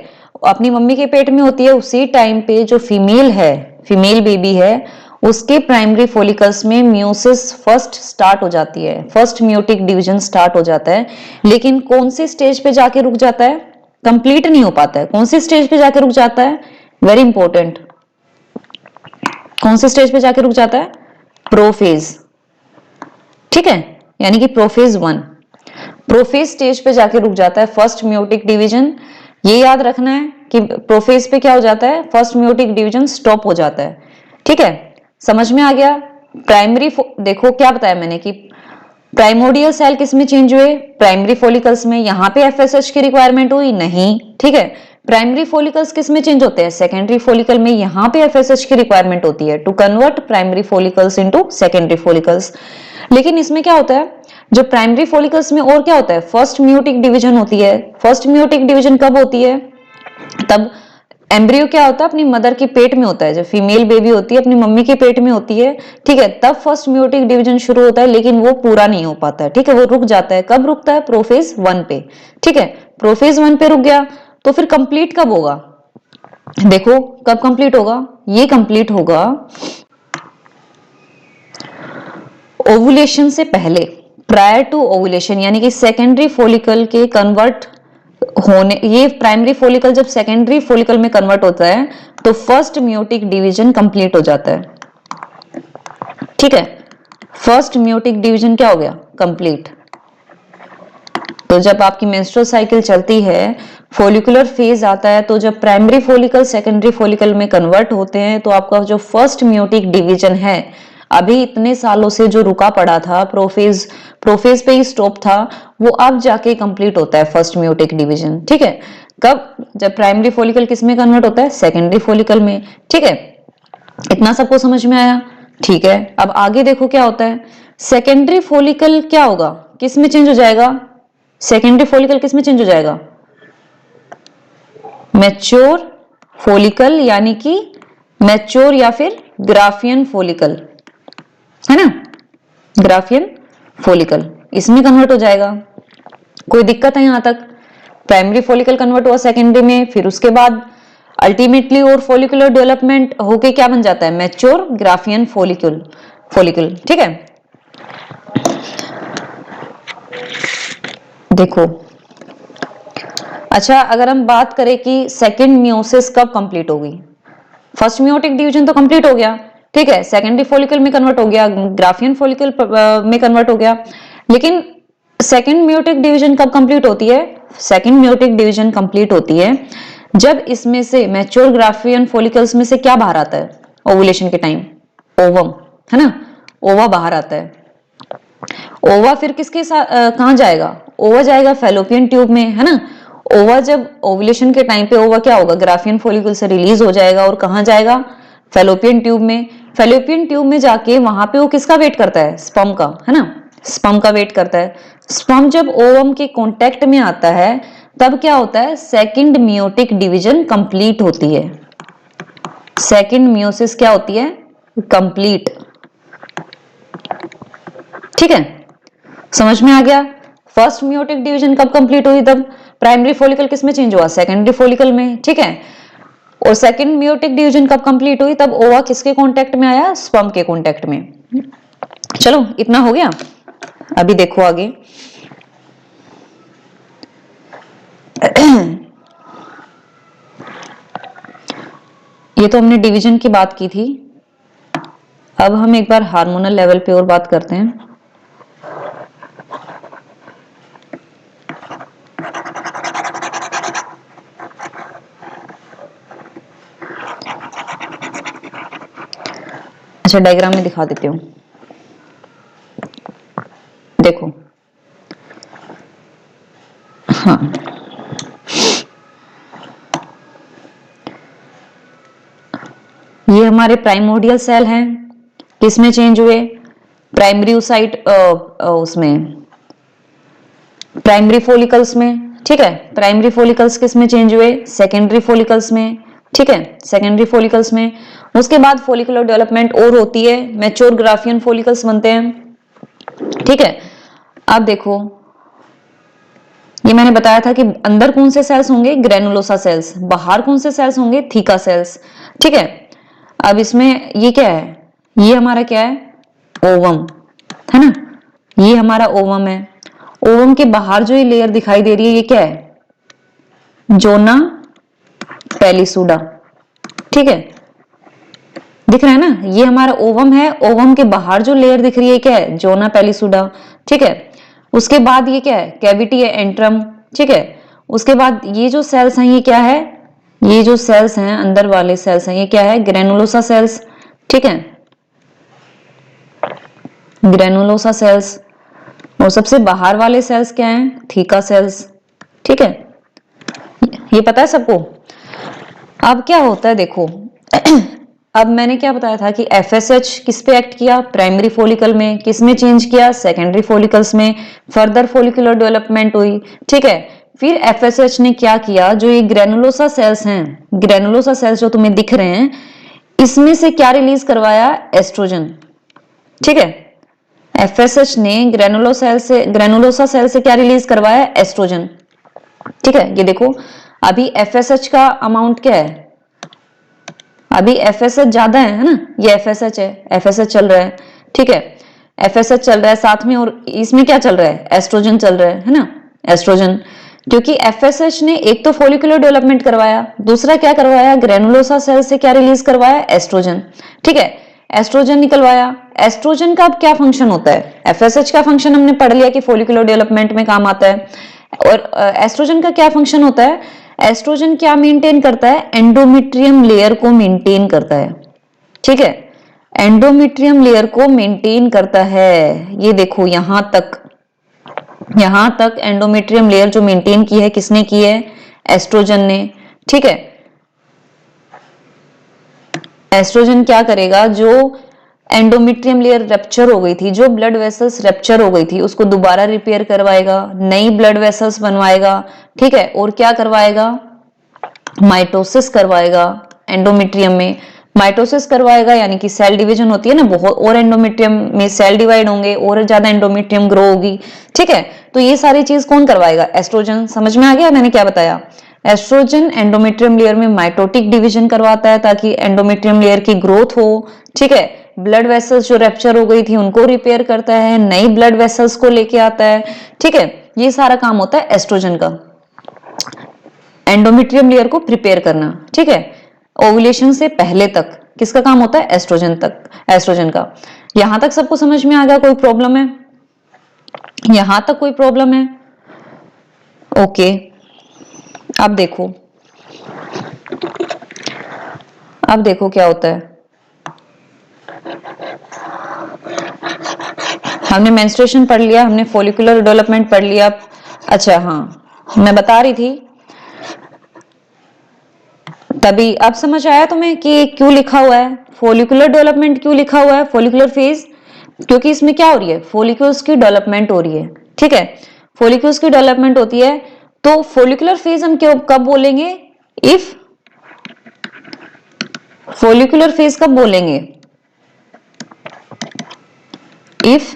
[SPEAKER 1] अपनी मम्मी के पेट में होती है, उसी टाइम पे जो फीमेल है, फीमेल बेबी है, उसके प्राइमरी फोलिकल्स में म्यूसिस फर्स्ट स्टार्ट हो जाती है, फर्स्ट म्यूटिक डिवीजन स्टार्ट हो जाता है। लेकिन कौन सी स्टेज पे जाके रुक जाता है? कंप्लीट नहीं हो पाता है। कौन सी स्टेज पे जाके रुक जाता है? वेरी इंपॉर्टेंट, कौन से स्टेज पे जाके रुक जाता है? प्रोफेज, ठीक है। यानी कि प्रोफेज 1, प्रोफेज स्टेज पे जाके रुक जाता है फर्स्ट म्यूटिक डिवीजन। ये याद रखना है कि प्रोफेज पे क्या हो जाता है? फर्स्ट म्यूटिक डिवीजन स्टॉप हो जाता है, ठीक है। समझ में आ गया? प्राइमरी, देखो क्या बताया मैंने कि प्राइमोडियल सेल किस में चेंज हुए? प्राइमरी फोलिकल्स में। यहां पे FSH की रिक्वायरमेंट हुई नहीं, ठीक है। प्राइमरी फोलिकल्स किस में चेंज होते हैं? सेकेंडरी फोलिकल में। यहां पे FSH की रिक्वायरमेंट होती है to convert primary follicles into secondary follicles. लेकिन इसमें क्या होता है? जो प्राइमरी फोलिकल्स में और क्या होता है? फर्स्ट म्यूटिक डिवीजन होती है। फर्स्ट म्यूटिक डिवीजन कब होती है? तब एम्ब्रियो क्या होता है? अपनी मदर के पेट में होता है। जब फीमेल बेबी होती है अपनी मम्मी के पेट में होती है, ठीक है, तब फर्स्ट म्यूटिक डिवीजन शुरू होता है। लेकिन वो पूरा नहीं हो पाता है, ठीक है, वो रुक जाता है। कब रुकता है? प्रोफेज 1 पे, ठीक है। प्रोफेज 1 पे रुक गया तो फिर कंप्लीट कब होगा? देखो कब कंप्लीट होगा? ये कंप्लीट होगा ओवुलेशन से पहले, प्रायर टू ओवुलेशन, यानी कि सेकेंडरी फॉलिकल के कन्वर्ट होने, ये प्राइमरी फॉलिकल जब सेकेंडरी फॉलिकल में कन्वर्ट होता है तो फर्स्ट मियोटिक डिवीजन कंप्लीट हो जाता है। ठीक है, फर्स्ट मियोटिक डिवीजन क्या हो गया? कंप्लीट। तो जब आपकी मेंस्ट्रुअल साइकिल चलती है, फॉलिकुलर फेज आता है, तो जब प्राइमरी फॉलिकल सेकेंडरी फॉलिकल में कन्वर्ट होते हैं तो आपका जो फर्स्ट मियोटिक डिवीजन है, अभी इतने सालों से जो रुका पड़ा था, प्रोफेज पे ही स्टॉप था, वो अब जाके कंप्लीट होता है फर्स्ट मियोटिक डिवीजन। ठीक है, कब? जब प्राइमरी फॉलिकल किस में कन्वर्ट होता है? सेकेंडरी फॉलिकल में। ठीक है, इतना सबको समझ में आया? ठीक है, अब आगे देखो क्या होता है। सेकेंडरी फॉलिकल क्या होगा? किस में चेंज हो जाएगा? सेकेंडरी फॉलिकल किस में चेंज हो जाएगा? मैच्योर फॉलिकल, यानी कि मैच्योर या फिर ग्राफियन फॉलिकल, है ना? ग्राफियन फॉलिकल इसमें कन्वर्ट हो जाएगा। कोई दिक्कत है यहां तक? प्राइमरी फॉलिकल कन्वर्ट हुआ सेकेंडरी में, फिर उसके बाद अल्टीमेटली और फॉलिकुलर डेवलपमेंट होके क्या बन जाता है? Mature Graafian follicle. ठीक है, देखो अच्छा, अगर हम बात करें कि सेकेंड मियोसिस कब कंप्लीट होगी? फर्स्ट मियोटिक डिवीजन तो कंप्लीट हो गया, ठीक है, सेकेंडरी फॉलिकल में कन्वर्ट हो गया, ग्राफियन फॉलिकल में कन्वर्ट हो गया, लेकिन सेकेंड मियोटिक डिवीजन कब कंप्लीट होती है? सेकेंड मियोटिक डिवीजन कंप्लीट होती है जब इसमें से मैच्योर ग्राफियन फॉलिकल्स में से क्या बाहर आता है? ओवुलेशन के टाइम ओवम, है ना? ओवा बाहर आता है। ओवा फिर किसके साथ कहां जाएगा? ओवा जाएगा फैलोपियन ट्यूब में, है ना? ओवा जब ओवुलेशन के टाइम पे ओवा क्या होगा? ग्राफियन फॉलिकल से रिलीज हो जाएगा और कहां जाएगा? फैलोपियन ट्यूब में। फैलोपियन ट्यूब में जाके वहां पे वो किसका वेट करता है? स्पर्म का, है ना? स्पर्म का वेट करता है। स्पर्म जब ओवम के कांटेक्ट में आता है तब क्या होता है? सेकंड मियोटिक डिवीजन कंप्लीट होती है। सेकंड मियोसिस क्या होती है? कंप्लीट। ठीक है, समझ में आ गया? फर्स्ट मियोटिक डिवीजन कब कंप्लीट हुई? तब प्राइमरी फॉलिकल किस में चेंज हुआ? सेकेंडरी फॉलिकल में। ठीक है, और सेकेंड मियोटिक डिवीजन कब कंप्लीट हुई? तब ओवा किसके कांटेक्ट में आया? स्पर्म के कांटेक्ट में। चलो, इतना हो गया। अभी देखो आगे। ये तो हमने डिवीजन की बात की थी, अब हम एक बार हार्मोनल लेवल पे और बात करते हैं। अच्छा, डायग्राम में दिखा देती हूँ, देखो। हाँ, ये हमारे प्राइमोर्डियल सेल हैं, किसमें चेंज हुए? प्राइमरी साइट उसमें प्राइमरी फॉलिकल्स में। ठीक है, प्राइमरी फॉलिकल्स किस में चेंज हुए? सेकेंडरी फॉलिकल्स में। ठीक है, सेकेंडरी फॉलिकल्स में। उसके बाद फॉलिकुलर डेवलपमेंट और होती है, मैच्योर ग्राफियन फॉलिकल्स बनते हैं। ठीक है, अब देखो, ये मैंने बताया था कि अंदर कौन से सेल्स होंगे? Granulosa cells. बाहर कौन से सेल्स होंगे? Theca sales. ठीक है, अब इसमें ये क्या है? ये हमारा क्या है? ओवम, है ना? ये हमारा ओवम है। ओवम के बाहर जो ये लेयर दिखाई दे रही है, ये क्या है? जोना पेलिसुडा। ठीक है, दिख रहा है ना? ये हमारा ओवम है। ओवम के बाहर जो लेयर दिख रही है क्या है? जोना पेलिसुडा। ठीक है, उसके बाद ये क्या है? कैविटी है, एंट्रम। ठीक है, उसके बाद ये जो सेल्स हैं ये क्या है? ये जो सेल्स हैं, अंदर वाले सेल्स हैं, ये क्या है? Granulosa cells. ठीक है, ग्रेनुलोसा सेल्स। और सबसे बाहर वाले सेल्स क्या हैं? Theca sales. ठीक है, ये पता है सबको? अब क्या होता है देखो, अब मैंने क्या बताया था कि FSH किस पे एक्ट किया? प्राइमरी फॉलिकल में। किस में चेंज किया? सेकेंडरी फॉलिकल्स में। फर्दर फॉलिकुलर डेवलपमेंट हुई। ठीक है, फिर FSH ने क्या किया? जो ये ग्रेनुलोसा सेल्स हैं, ग्रेनुलोसा सेल्स जो तुम्हें दिख रहे हैं, इसमें से क्या रिलीज करवाया? एस्ट्रोजन। ठीक है, FSH ने ग्रेनुलोसा सेल से क्या रिलीज करवाया? एस्ट्रोजन। ठीक है, ये देखो, अभी FSH का अमाउंट क्या है? अभी एफएसएच ज्यादा है ना, ये एफएसएच है, एफएसएच चल रहा है, ठीक है, एफएसएच चल रहा है साथ में, और इसमें क्या चल रहा है, एस्ट्रोजन चल रहा है ना, एस्ट्रोजन। क्योंकि एफएसएच ने एक तो फोलिकुलर डेवलपमेंट करवाया, दूसरा क्या करवाया, ग्रेनुलोसा सेल से क्या रिलीज करवाया, एस्ट्रोजन, ठीक है, एस्ट्रोजन निकलवाया। एस्ट्रोजन का अब क्या फंक्शन होता है, एफएसएच का फंक्शन हमने पढ़ लिया कि फोलिकुलर डेवलपमेंट में काम आता है, और एस्ट्रोजन का क्या फंक्शन होता है, एस्ट्रोजन क्या मेंटेन करता है, एंडोमेट्रियम लेयर को मेंटेन करता है, ठीक है, एंडोमेट्रियम लेयर को मेंटेन करता है। ये देखो यहां तक एंडोमेट्रियम लेयर जो मेंटेन की है, किसने की है, एस्ट्रोजन ने, ठीक है। एस्ट्रोजन क्या करेगा, जो एंडोमेट्रियम लेयर रप्चर हो गई थी, जो ब्लड वेसल्स रप्चर हो गई थी, उसको दोबारा रिपेयर करवाएगा, नई ब्लड वेसल्स बनवाएगा, ठीक है, और क्या करवाएगा, माइटोसिस करवाएगा एंडोमेट्रियम में, माइटोसिस करवाएगा, यानी कि सेल डिवीजन होती है ना बहुत, और एंडोमेट्रियम में सेल डिवाइड होंगे और ज्यादा एंडोमेट्रियम ग्रो होगी, ठीक है। तो ये सारी चीज कौन करवाएगा, एस्ट्रोजन। समझ में आ गया मैंने क्या बताया, एस्ट्रोजन एंडोमेट्रियम लेयर में माइटोटिक डिवीजन करवाता है ताकि एंडोमेट्रियम लेयर की ग्रोथ हो, ठीक है, ब्लड वेसल्स जो रैप्चर हो गई थी उनको रिपेयर करता है, नई ब्लड वेसल्स को लेके आता है, ठीक है, ये सारा काम होता है एस्ट्रोजन का, एंडोमेट्रियम लेयर को प्रिपेयर करना, ठीक है, ओव्यूलेशन से पहले तक किसका काम होता है, एस्ट्रोजन का। यहां तक सबको समझ में आ गया, कोई प्रॉब्लम है, यहां तक कोई प्रॉब्लम है, ओके। अब देखो क्या होता है, हमने मेंस्ट्रुएशन पढ़ लिया, हमने फोलिकुलर डेवलपमेंट पढ़ लिया। अच्छा हाँ, मैं बता रही थी तभी, अब समझ आया तुम्हें कि क्यों लिखा हुआ है फोलिकुलर डेवलपमेंट, क्यों लिखा हुआ है फोलिकुलर फेज, क्योंकि इसमें क्या हो रही है, फोलिक्यूल्स की डेवलपमेंट हो रही है, ठीक है, फोलिक्यूल्स की डेवलपमेंट होती है। तो फोलिकुलर फेज हम क्यों कब बोलेंगे, इफ फोलिकुलर फेज कब बोलेंगे, if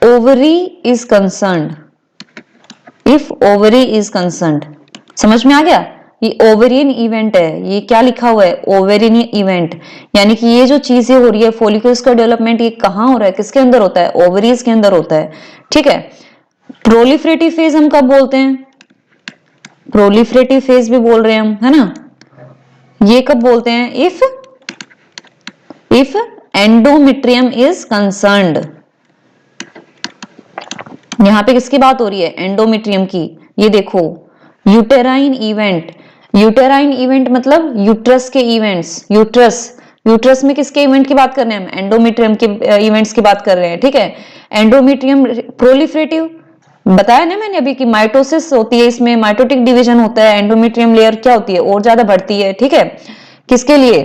[SPEAKER 1] ovary is concerned, if ovary is concerned. समझ में आ गया, ये ओवेरियन इवेंट है, ये क्या लिखा हुआ है, ओवेरियन इवेंट, यानी कि ये जो चीजें हो रही है फोलिकल्स का डेवलपमेंट, ये कहां हो रहा है, किसके अंदर होता है, ओवरीज के अंदर होता है, ठीक है। प्रोलिफरेटिव फेज हम कब बोलते हैं, प्रोलिफरेटिव फेज भी बोल रहे हैं हम, है ना, ये कब बोलते हैं, इफ एंडोमेट्रियम इज कंसर्न्ड। यहां पे किसकी बात हो रही है, एंडोमेट्रियम की। ये देखो यूटेराइन इवेंट मतलब यूट्रस के इवेंट्स, यूट्रस में किसके इवेंट की बात कर रहे हैं हम, एंडोमेट्रियम के इवेंट्स की बात कर रहे हैं, ठीक है। एंडोमेट्रियम प्रोलिफरेटिव बताया ना मैंने अभी कि माइटोसिस होती है, इसमें माइटोटिक डिवीजन होता है, एंडोमेट्रियम लेयर क्या होती है, और ज्यादा बढ़ती है, ठीक है, किसके लिए,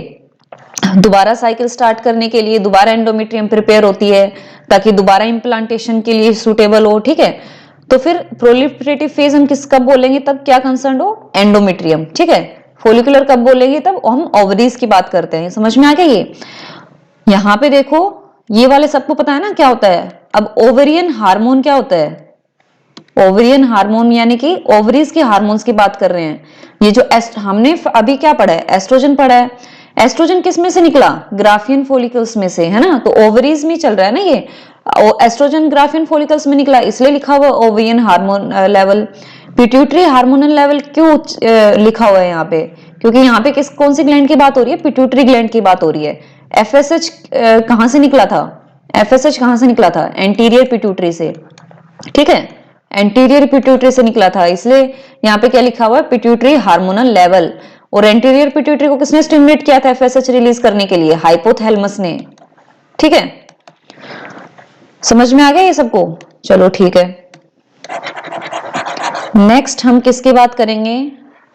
[SPEAKER 1] दोबारा साइकिल स्टार्ट करने के लिए, दोबारा एंडोमेट्रियम प्रिपेयर होती है ताकि दोबारा इम्प्लांटेशन के लिए सुटेबल हो, ठीक है। तो फिर प्रोलिफरेटिव फेज हम किस कब बोलेंगे, तब क्या कंसर्न हो, एंडोमेट्रियम, ठीक है। फोलिकुलर कब बोलेंगे, तब हम ओवरीज की बात करते हैं। समझ में आ गया ये, यहां पे देखो ये वाले सबको पता है ना क्या होता है। अब ओवेरियन हार्मोन क्या होता है, ओवेरियन हार्मोन यानी कि ओवरीज के हार्मोन्स की बात कर रहे हैं। ये जो हमने अभी क्या पढ़ा है, एस्ट्रोजन पढ़ा है। एस्ट्रोजन किस में से निकला, ग्राफियन फोलिकल्स में से, है ना, तो ओवरीज में चल रहा है ना ये, एस्ट्रोजन ग्राफियन फोलिकल्स में निकला, इसलिए लिखा हुआ ovarian hormone level. Pituitary hormonal level क्यों लिखा हुआ है यहाँ पे, क्योंकि यहाँ पे कौन सी ग्लैंड की बात हो रही है, पिट्यूटरी ग्लैंड की बात हो रही है। एफएसएच कहां से निकला था, एफएसएच कहां से निकला था, एंटीरियर पिट्यूटरी से, ठीक है, एंटीरियर पिट्यूटरी से निकला था, इसलिए यहाँ पे क्या लिखा हुआ है, पिट्यूटरी हार्मोनल लेवल। और एंटीरियर पिट्यूटरी को किसने स्टिमुलेट किया था एफएसएच रिलीज करने के लिए, हाइपोथैलेमस ने, ठीक है। समझ में आ गया ये सबको, चलो ठीक है। नेक्स्ट हम किसकी बात करेंगे,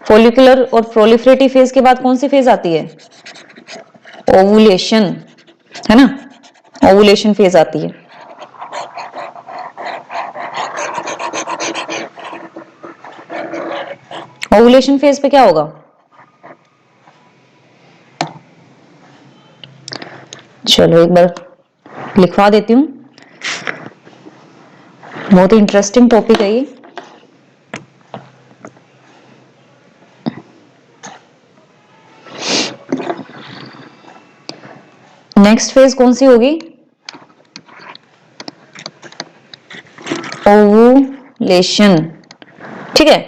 [SPEAKER 1] फोलिकुलर और प्रोलिफरेटिव फेज के बाद कौन सी फेज आती है, ओवुलेशन, है ना, ओवुलेशन फेज आती है। ओवुलेशन फेज पे क्या होगा, चलो एक बार लिखवा देती हूं, बहुत ही इंटरेस्टिंग टॉपिक है ये। नेक्स्ट फेज कौन सी होगी? ओवुलेशन, ठीक है,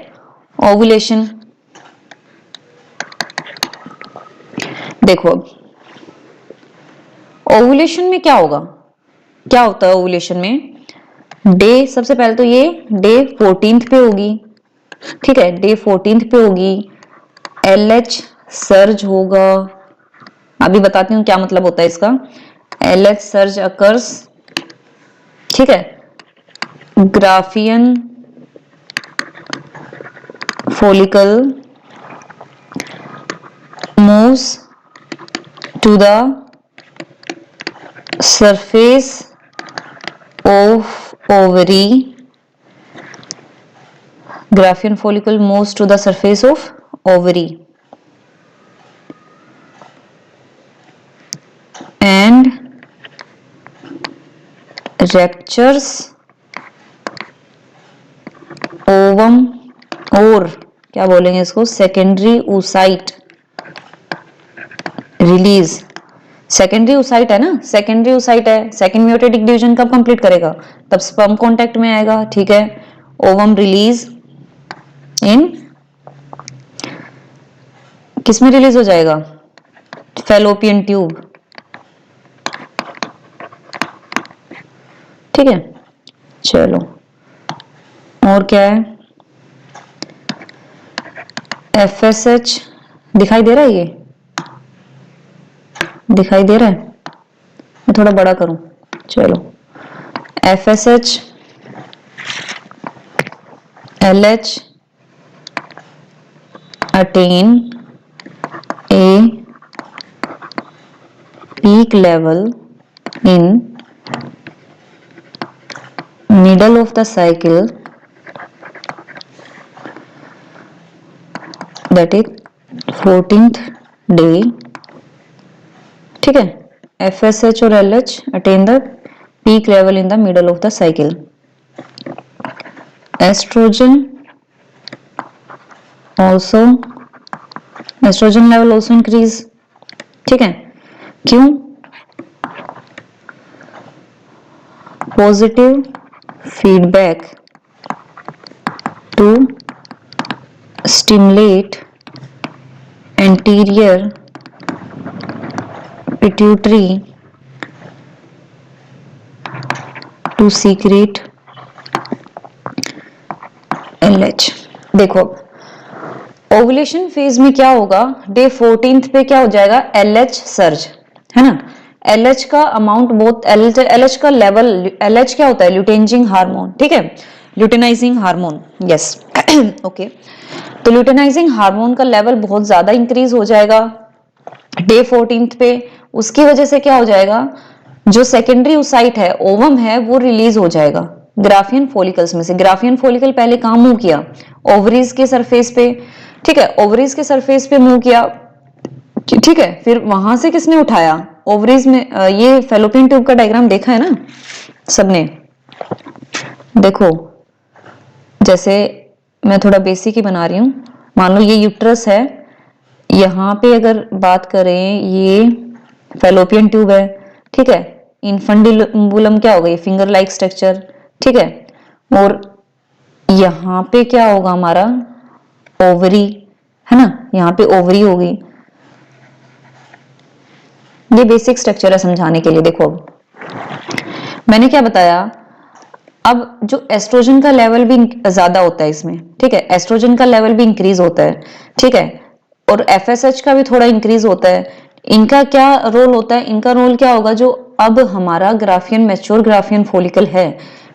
[SPEAKER 1] ओवुलेशन। देखो अब ओवुलेशन में क्या होगा, क्या होता है ओवुलेशन में? डे, सबसे पहले तो ये डे 14th पे होगी, ठीक है, डे 14th पे होगी। LH सर्ज होगा, अभी बताती हूँ क्या मतलब होता है इसका। LH सर्ज अकर्स, ठीक है, Graafian follicle moves to the surface of ovary. Graphian follicle moves to the surface of ovary and ruptures ovum और क्या बोलेंगे इसको, secondary oocyte release. Secondary oocyte है ना, सेकेंडरी oocyte है, सेकेंड म्योटेटिक डिवीजन कब कंप्लीट करेगा? तब स्पर्म कांटेक्ट में आएगा, ठीक है। ओवम रिलीज इन, किसमें रिलीज हो जाएगा? फैलोपियन ट्यूब, ठीक है। चलो और क्या है? FSH दिखाई दे रहा है, ये दिखाई दे रहा है, मैं थोड़ा बड़ा करूं, चलो। FSH LH attain a peak level in middle of the cycle, that is 14th day, ठीक है। FSH और LH attain the peak level in the middle of the cycle. Estrogen level also increase, ठीक है। क्यों? Positive feedback to stimulate anterior pituitary to secrete LH। देखो ovulation phase में क्या होगा, डे 14th पे क्या हो जाएगा? LH सर्ज, है ना। LH का अमाउंट बहुत, LH का लेवल, LH क्या होता है? ल्यूटेनिजिंग हार्मोन, ठीक है, ल्यूटेनाइजिंग हार्मोन, यस ओके। तो ल्यूटेनाइजिंग हार्मोन का लेवल बहुत ज्यादा इंक्रीज हो जाएगा डे 14th पे। उसकी वजह से क्या हो जाएगा? जो सेकेंडरी oocyte है, ओवम है, वो रिलीज हो जाएगा ग्राफियन फॉलिकल्स में से। ग्राफियन फॉलिकल पहले कहां मूव किया? ओवरीज के सरफेस पे, ठीक है, ओवरीज के सरफेस पे मूव किया, ठीक है। फिर वहां से किसने उठाया? ओवरीज में, ये फैलोपियन ट्यूब का डायग्राम देखा है ना सबने? देखो जैसे मैं थोड़ा बेसिक ही बना रही हूं, मान लो ये यूट्रस है, यहां पे अगर बात करें ये फैलोपियन ट्यूब है, ठीक है। इन्फंडिबुलम क्या होगा? ये फिंगर लाइक स्ट्रक्चर, ठीक है। और यहां पे क्या होगा हमारा? ओवरी, है ना, यहाँ पे ओवरी होगी। ये बेसिक स्ट्रक्चर है समझाने के लिए। देखो अब मैंने क्या बताया, अब जो एस्ट्रोजन का लेवल भी ज्यादा होता है इसमें, ठीक है, एस्ट्रोजन का लेवल भी इंक्रीज होता है, ठीक है, और FSH का भी थोड़ा इंक्रीज होता है। इनका क्या रोल होता है? इनका रोल क्या होगा? जो अब हमारा ग्राफियन, मैच्योर ग्राफियन फॉलिकल है,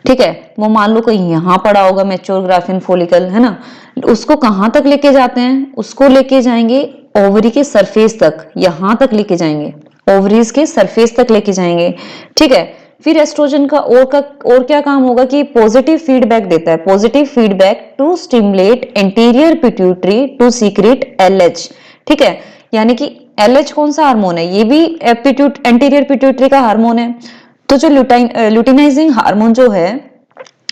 [SPEAKER 1] ठीक है, वो मान लो कहीं यहाँ पड़ा होगा मैच्योर ग्राफियन फॉलिकल, है ना, उसको कहाँ तक लेके जाते हैं? उसको लेके जाएंगे ओवरी के सरफेस तक, यहां तक लेके जाएंगे, ओवरीज के सरफेस तक लेके जाएंगे, ठीक है। फिर एस्ट्रोजन का और क्या काम होगा कि पॉजिटिव फीडबैक देता है, positive feedback to stimulate anterior pituitary to secrete LH, ठीक है। यानी कि LH कौन सा हार्मोन है? ये भी एंटीरियर पिट्यूटरी का हार्मोन है। तो जो ल्यूटिनाइजिंग हार्मोन जो है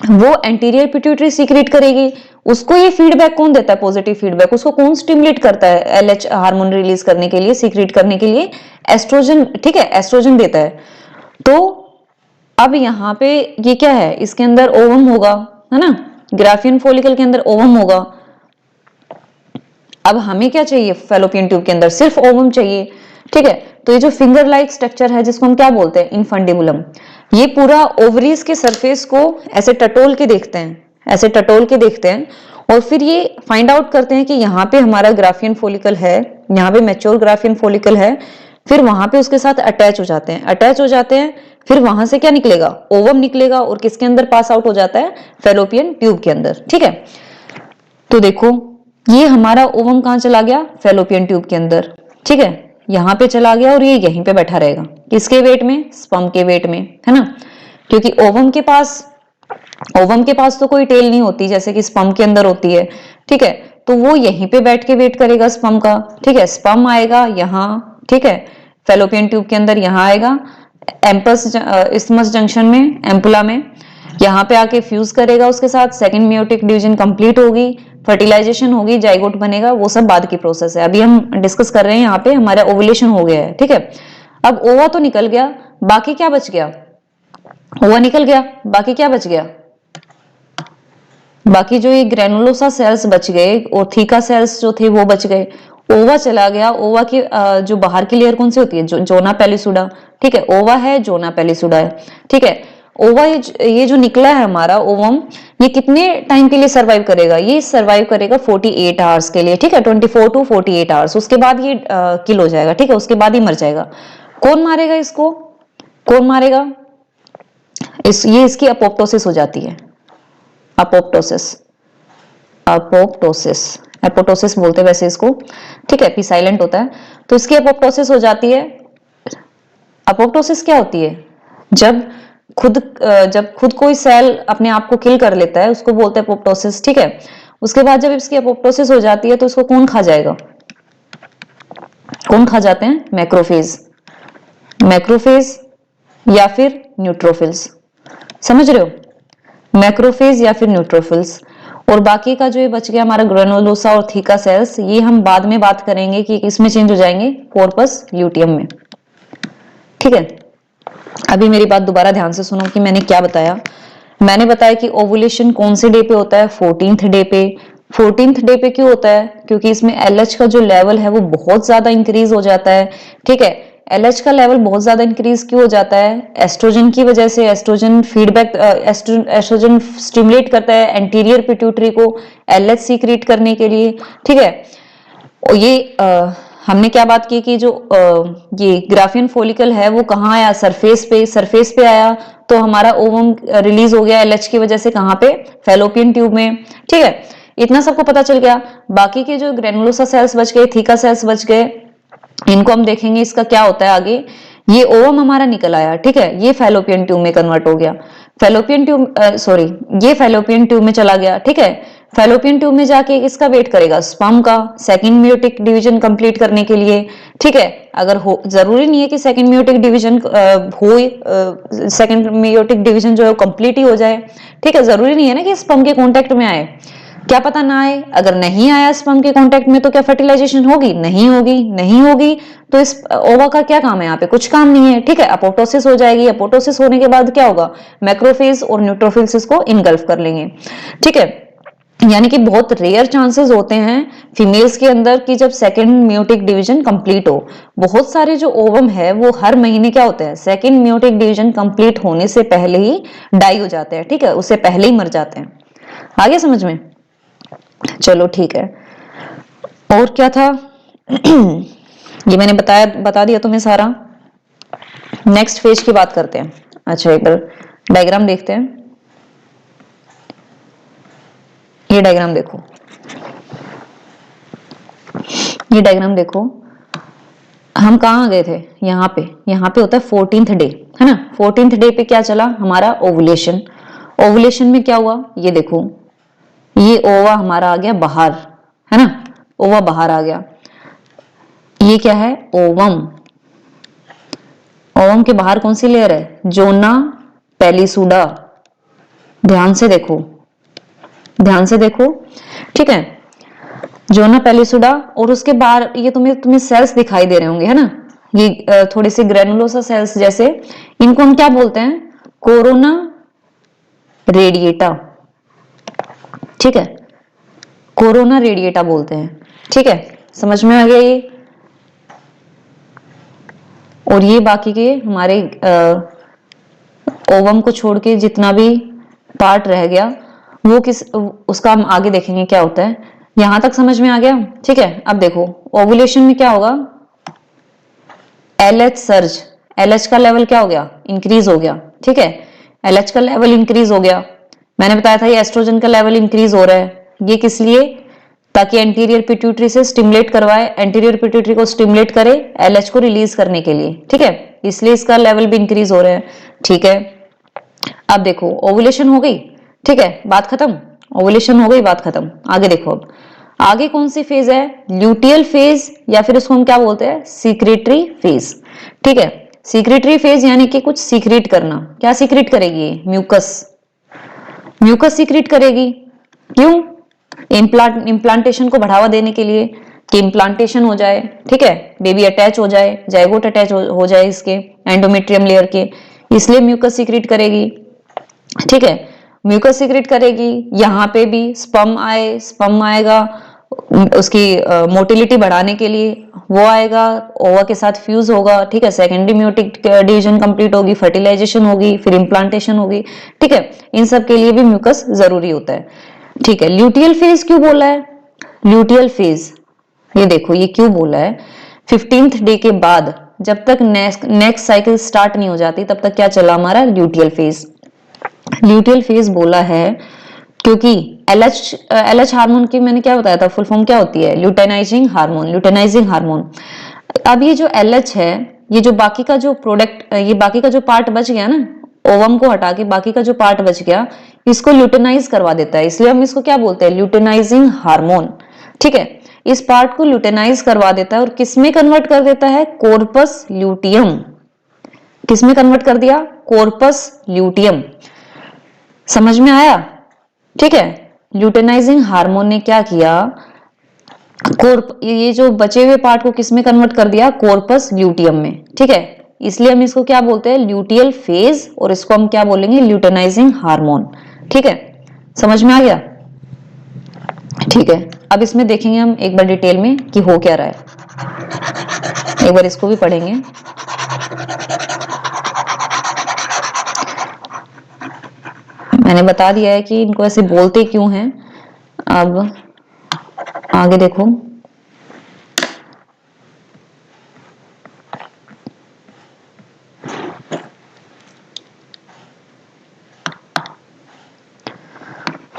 [SPEAKER 1] वो एंटीरियर पिट्यूटरी सीक्रेट करेगी, उसको ये फीडबैक कौन देता है? Positive feedback. उसको कौन स्टिमुलेट करता है LH हार्मोन रिलीज करने के लिए, सीक्रेट करने के लिए? एस्ट्रोजन, ठीक है, एस्ट्रोजन देता है। तो अब यहाँ पे ये क्या है, इसके अंदर ओवम होगा, है ना, ग्राफियन फॉलिकल के अंदर ओवम होगा। अब हमें क्या चाहिए फैलोपियन ट्यूब के अंदर, सिर्फ ओवम चाहिए, ठीक है। तो ये जो फिंगर लाइक स्ट्रक्चर है जिसको हम क्या बोलते हैं, इनफंडिबुलम, ये पूरा ओवरीज के सरफेस को ऐसे टटोल के देखते हैं, ऐसे टटोल के देखते हैं, और फिर ये फाइंड आउट करते हैं कि यहाँ पे हमारा ग्राफियन फॉलिकल है, यहाँ पे मैच्योर ग्राफियन फॉलिकल है, फिर वहां पे उसके साथ अटैच हो जाते हैं, अटैच हो जाते हैं, फिर वहां से क्या निकलेगा, ओवम निकलेगा, और किसके अंदर पास आउट हो जाता है, फैलोपियन ट्यूब के अंदर, ठीक है। तो देखो ये हमारा ओवम कहाँ चला गया, फैलोपियन ट्यूब के अंदर, ठीक है, यहाँ पे चला गया, और ये यहीं पे बैठा रहेगा, किसके वेट में, स्पर्म के वेट में, है ना, क्योंकि ओवम के पास तो कोई टेल नहीं होती जैसे कि स्पर्म के अंदर होती है, ठीक है। तो वो यहीं पे बैठ के वेट करेगा स्पर्म का, ठीक है। स्पर्म आएगा यहाँ, ठीक है, फैलोपियन ट्यूब के अंदर यहाँ आएगा, एम्पस इस्मस जंक्शन में, एम्पुला में, यहाँ पे आके फ्यूज करेगा उसके साथ, सेकंड मेयोटिक डिवीजन कंप्लीट होगी, फर्टिलाइजेशन होगी, जाइगोट बनेगा, वो सब बाद की प्रोसेस है, अभी हम डिस्कस कर रहे हैं यहाँ पे हमारा ओवुलेशन हो गया है, ठीक है। अब ओवा तो निकल गया, बाकी क्या बच गया, ओवा निकल गया, बाकी क्या बच गया, बाकी जो ये ग्रेनुलोसा सेल्स बच गए और थीका सेल्स जो थे वो बच गए, ओवा चला गया। ओवा की जो बाहर की लेयर कौन सी होती है, जोना पेलिसुडा, ठीक है, ओवा है, जोना पेलिसुडा है, ठीक है। ओवा ये जो निकला है हमारा ओवम, ये कितने टाइम के लिए सरवाइव करेगा, ये सरवाइव करेगा 48 आवर्स के लिए, ठीक है, 24 to 48 आवर्स, उसके बाद ये किल हो जाएगा, ठीक है, उसके बाद ही मर जाएगा। कौन मारेगा इसको, कौन मारेगा, ये इसकी अपोप्टोसिस हो जाती है, अपोप्टोसिस, अपोप्टोसिस, एपोप्टोसिस बोलते हैं वैसे इसको, ठीक है, पी साइलेंट होता है, तो इसकी अपोप्टोसिस हो जाती है। अपोप्टोसिस क्या होती है, जब खुद कोई सेल अपने आप को किल कर लेता है उसको बोलते हैं अपोप्टोसिस, ठीक है। उसके बाद जब इसकी अपोप्टोसिस हो जाती है तो उसको कौन खा जाएगा, कौन खा जाते हैं, मैक्रोफेज, मैक्रोफेज या फिर न्यूट्रोफिल्स, समझ रहे हो, मैक्रोफेज या फिर न्यूट्रोफिल्स। और बाकी का जो ये बच गया हमारा ग्रेनुलोसा और थीका सेल्स, ये हम बाद में बात करेंगे कि किसमें चेंज हो जाएंगे, कॉर्पस ल्यूटियम में, ठीक है। अभी मेरी बात दोबारा ध्यान से सुनो कि मैंने क्या बताया। मैंने बताया कि ओवुलेशन कौन से डे पे होता है, 14th डे पे। 14th डे पे क्यों होता है, क्योंकि इसमें LH का जो लेवल है वो बहुत ज्यादा इंक्रीज हो जाता है, ठीक है। LH का लेवल बहुत ज्यादा इंक्रीज क्यों हो जाता है, एस्ट्रोजन की वजह से। एस्ट्रोजन फीडबैक, एस्ट्रोजन स्टिमुलेट करता है एंटीरियर पिट्यूटरी को LH सीक्रेट करने के लिए, ठीक है। और ये हमने क्या बात की कि जो ये ग्राफियन फॉलिकल है वो कहाँ आया, सरफेस पे आया, तो हमारा ओवम रिलीज हो गया LH की वजह से, कहाँ पे, फैलोपियन ट्यूब में, ठीक है। इतना सबको पता चल गया। बाकी के जो ग्रेनुलोसा सेल्स बच गए, थीका सेल्स बच गए, इनको हम देखेंगे इसका क्या होता है आगे। ये ओवम हमारा निकल आया, ठीक है, ये फैलोपियन ट्यूब में कन्वर्ट हो गया, फैलोपियन ट्यूब सॉरी ये फैलोपियन ट्यूब में चला गया, ठीक है। फैलोपियन ट्यूब में जाके इसका वेट करेगा स्पर्म का सेकंड मेयोटिक डिवीजन कंप्लीट करने के लिए, ठीक है। अगर हो, जरूरी नहीं है कि सेकंड मेयोटिक डिवीजन हो, सेकंड मेयोटिक डिवीजन जो है कंप्लीट ही हो जाए, ठीक है, जरूरी नहीं है ना कि स्पर्म के कांटेक्ट में आए, क्या पता ना आए। अगर नहीं आया स्पर्म के कांटेक्ट में तो क्या फर्टिलाइजेशन होगी, नहीं होगी, नहीं होगी, तो इस ओवा का क्या काम है यहाँ पे, कुछ काम नहीं है, ठीक है। अपोप्टोसिस हो जाएगी, अपोप्टोसिस होने के बाद क्या होगा, मैक्रोफेज और न्यूट्रोफिल्स इसको इनगल्फ कर लेंगे, ठीक है। यानी कि बहुत रेयर चांसेस होते हैं फीमेल्स के अंदर कि जब सेकंड मेयोटिक डिवीजन कंप्लीट हो। बहुत सारे जो ओवम है वो हर महीने क्या होते हैं, सेकंड मेयोटिक डिवीजन कंप्लीट होने से पहले ही डाई हो जाते हैं, ठीक है, उससे पहले ही मर जाते हैं। आगे समझ में, चलो ठीक है। और क्या था ये मैंने बता दिया तुम्हें सारा। नेक्स्ट फेज की बात करते हैं। अच्छा एक बार डायग्राम देखते हैं, ये डायग्राम देखो, ये डायग्राम देखो, हम कहाँ गए थे, यहाँ पे होता है 14th डे, है ना। 14th डे पे क्या चला हमारा, ओवुलेशन। ओवुलेशन में क्या हुआ, ये देखो, ये ओवा हमारा आ गया बाहर, है ना, ओवा बाहर आ गया। ये क्या है, ओवम। ओवम के बाहर कौन सी लेयर है, जोना पेलिसुडा। ध्यान से देखो, ध्यान से देखो, ठीक है, जोना पेलिसुडा। और उसके बाहर ये तुम्हें सेल्स दिखाई दे रहे होंगे, है ना, ये थोड़ी सी ग्रेनुलोसा सेल्स जैसे, इनको हम क्या बोलते हैं? कोरोना रेडिएटा, ठीक है, कोरोना रेडिएटा बोलते हैं, ठीक है, समझ में आ गया ये। और ये बाकी के हमारे ओवम को छोड़ के जितना भी पार्ट रह गया वो उसका हम आगे देखेंगे क्या होता है। यहां तक समझ में आ गया, ठीक है। अब देखो ओवुलेशन में क्या होगा, LH सर्ज, LH का लेवल क्या हो गया, इंक्रीज हो गया, ठीक है, LH का लेवल इंक्रीज हो गया। मैंने बताया था ये एस्ट्रोजन का लेवल इंक्रीज हो रहा है, ये किस लिए, ताकि एंटीरियर पिट्यूटरी से स्टिमुलेट करवाए, एंटीरियर पिट्यूटरी को स्टिमुलेट करे LH को रिलीज करने के लिए, ठीक है, इसलिए इसका लेवल भी इंक्रीज हो रहा है, ठीक है। अब देखो ओवुलेशन हो गई, ठीक है, बात खत्म, ओवुलेशन हो गई, बात खत्म। आगे देखो, अब आगे कौन सी फेज है, ल्यूटियल फेज, या फिर उसको हम क्या बोलते हैं, सीक्रेटरी फेज, ठीक है। सीक्रेटरी फेज यानी कि कुछ सीक्रेट करना। क्या सीक्रेट करेगी, म्यूकस, म्यूकस सीक्रेट करेगी। क्यों, इम्प्लांटेशन को बढ़ावा देने के लिए, कि इम्प्लांटेशन हो जाए, ठीक है, बेबी अटैच हो जाए, जाइगोट अटैच हो जाए इसके एंडोमेट्रियम लेयर के, इसलिए म्यूकस सीक्रेट करेगी, ठीक है, म्यूकस सीक्रेट करेगी। यहाँ पे भी स्पर्म आए, स्पर्म आएगा उसकी मोटिलिटी बढ़ाने के लिए, वो आएगा, ओवा के साथ फ्यूज होगा, ठीक है, सेकेंडरी म्यूटिक डिवीजन कंप्लीट होगी, फर्टिलाइजेशन होगी, फिर इम्प्लांटेशन होगी, ठीक है, इन सब के लिए भी म्यूकस जरूरी होता है, ठीक है। ल्यूटियल फेज क्यों बोला है, ल्यूटियल फेज ये देखो ये क्यों बोला है, 15th डे के बाद जब तक नेक्स्ट साइकिल स्टार्ट नहीं हो जाती तब तक क्या चला हमारा, ल्यूटियल फेज। ल्यूटियल फेज बोला है क्योंकि LH हार्मोन की मैंने क्या बताया था, फुल फॉर्म क्या होती है, ल्यूटेनाइजिंग हार्मोन, ल्यूटेनाइजिंग हार्मोन। अब ये जो LH है, ये जो बाकी का जो प्रोडक्ट, ये बाकी का जो पार्ट बच गया ना, ओवम को हटा के बाकी का जो पार्ट बच गया, इसको ल्यूटेनाइज करवा देता है, इसलिए हम इसको क्या बोलते हैं, ल्यूटेनाइजिंग हार्मोन, ठीक है। इस पार्ट को ल्यूटेनाइज करवा देता है और किसमें कन्वर्ट कर देता है, कोर्पस ल्यूटियम, किसमें कन्वर्ट कर दिया, कोर्पस ल्यूटियम, समझ में आया, ठीक है। ल्यूटेनाइजिंग हार्मोन ने क्या किया, ये जो बचे हुए पार्ट को किसमें कन्वर्ट कर दिया, कोर्पस ल्यूटियम में, ठीक है, इसलिए हम इसको क्या बोलते हैं, ल्यूटियल फेज, और इसको हम क्या बोलेंगे, ल्यूटेनाइजिंग हार्मोन, ठीक है, समझ में आ गया, ठीक है। अब इसमें देखेंगे हम एक बार डिटेल में कि हो क्या रहा है, एक बार इसको भी पढ़ेंगे। मैंने बता दिया है कि इनको ऐसे बोलते क्यों हैं। अब आगे देखो,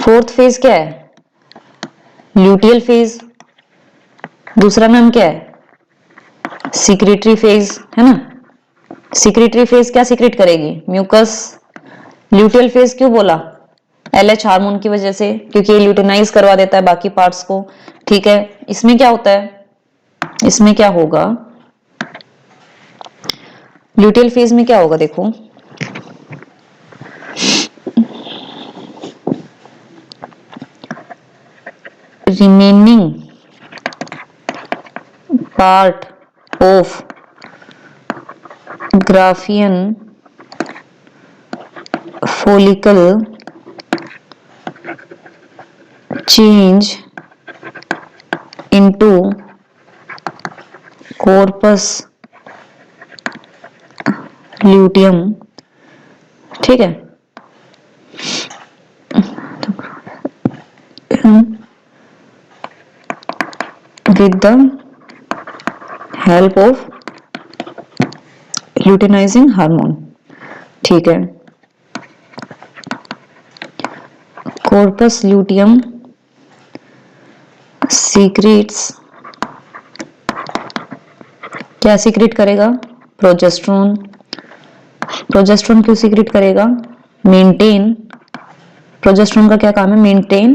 [SPEAKER 1] फोर्थ फेज क्या है, ल्यूटियल फेज, दूसरा नाम क्या है, सीक्रेटरी फेज, है ना। सीक्रेटरी फेज क्या सीक्रेट करेगी, म्यूकस। ल्यूटियल फेज क्यों बोला, LH हार्मोन की वजह से, क्योंकि ये ल्यूटेनाइज करवा देता है बाकी पार्ट्स को, ठीक है। इसमें क्या होता है, इसमें क्या होगा, ल्यूटियल फेज में क्या होगा, देखो remaining part of Graafian follicle change into corpus luteum, ठीक है, with the help of luteinizing hormone, ठीक है। corpus luteum secretes, क्या सीक्रेट करेगा, प्रोजेस्ट्रॉन। प्रोजेस्ट्रॉन क्यों सीक्रेट करेगा, मेंटेन, प्रोजेस्ट्रॉन का क्या काम है, maintain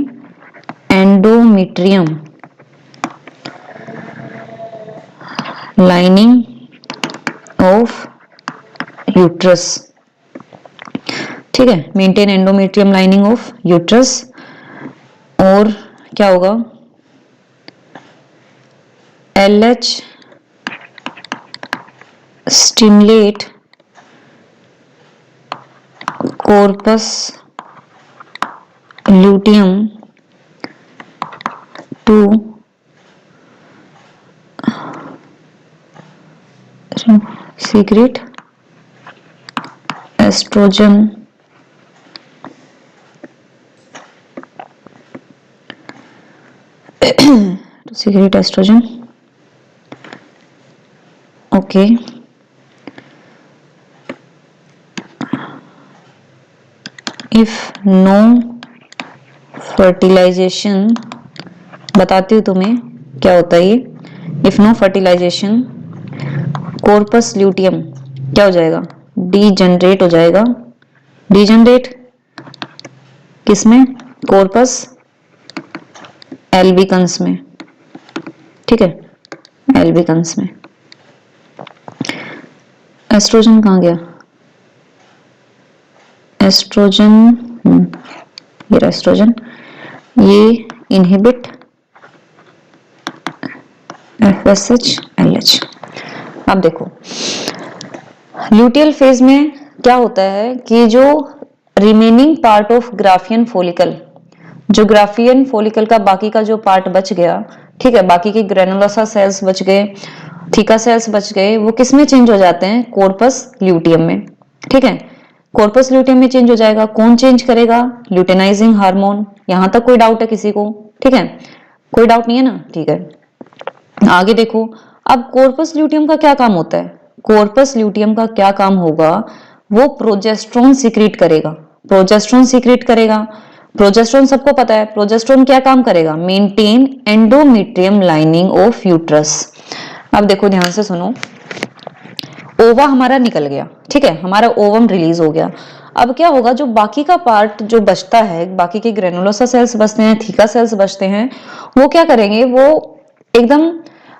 [SPEAKER 1] endometrium lining of uterus, ठीक है, maintain endometrium lining of uterus. और क्या होगा, LH stimulate corpus luteum to secrete estrogen to secrete estrogen. Okay. If no fertilization, बताती हूँ तुम्हें क्या होता है ये. If no fertilization, corpus luteum क्या हो जाएगा? डीजनरेट हो जाएगा. डीजनरेट किसमें? कॉर्पस एल्बिकन्स में. ठीक है, एल्बिकन्स में. एस्ट्रोजन कहाँ गया? एस्ट्रोजन, ये एस्ट्रोजन, ये इनहिबिट FSH LH. अब देखो ल्यूटियल फेज में क्या होता है कि जो remaining part of Graafian follicle, जो ग्राफियन फॉलिकल का बाकी का जो पार्ट बच गया, ठीक है, बाकी के ग्रेनुलोसा सेल्स बच गए, थीका सेल्स बच गए, वो किस में चेंज हो जाते हैं? कॉर्पस ल्यूटियम में. ठीक है, कॉर्पस ल्यूटियम में चेंज हो जाएगा. कौन चेंज करेगा? Luteinising hormone. यहां तक कोई डाउट है किसी को? ठीक है, कोई डाउट नहीं है ना? ठीक है, आगे देखो. अब कॉर्पस ल्यूटियम का क्या काम होता है? कॉर्पस ल्यूटियम का क्या काम होगा? वो प्रोजेस्टेरोन सीक्रेट करेगा. प्रोजेस्टेरोन सीक्रेट करेगा. प्रोजेस्टेरोन सबको पता है. प्रोजेस्टेरोन क्या काम करेगा? Maintain endometrium lining of uterus. अब देखो ध्यान से सुनो. ओवा हमारा निकल गया, ठीक है, हमारा ओवम रिलीज हो गया. अब क्या होगा? जो बाकी का पार्ट जो बचता है, बाकी के ग्रेनुलोसा सेल्स बचते हैं, थीका सेल्स बचते हैं, वो क्या करेंगे? वो एकदम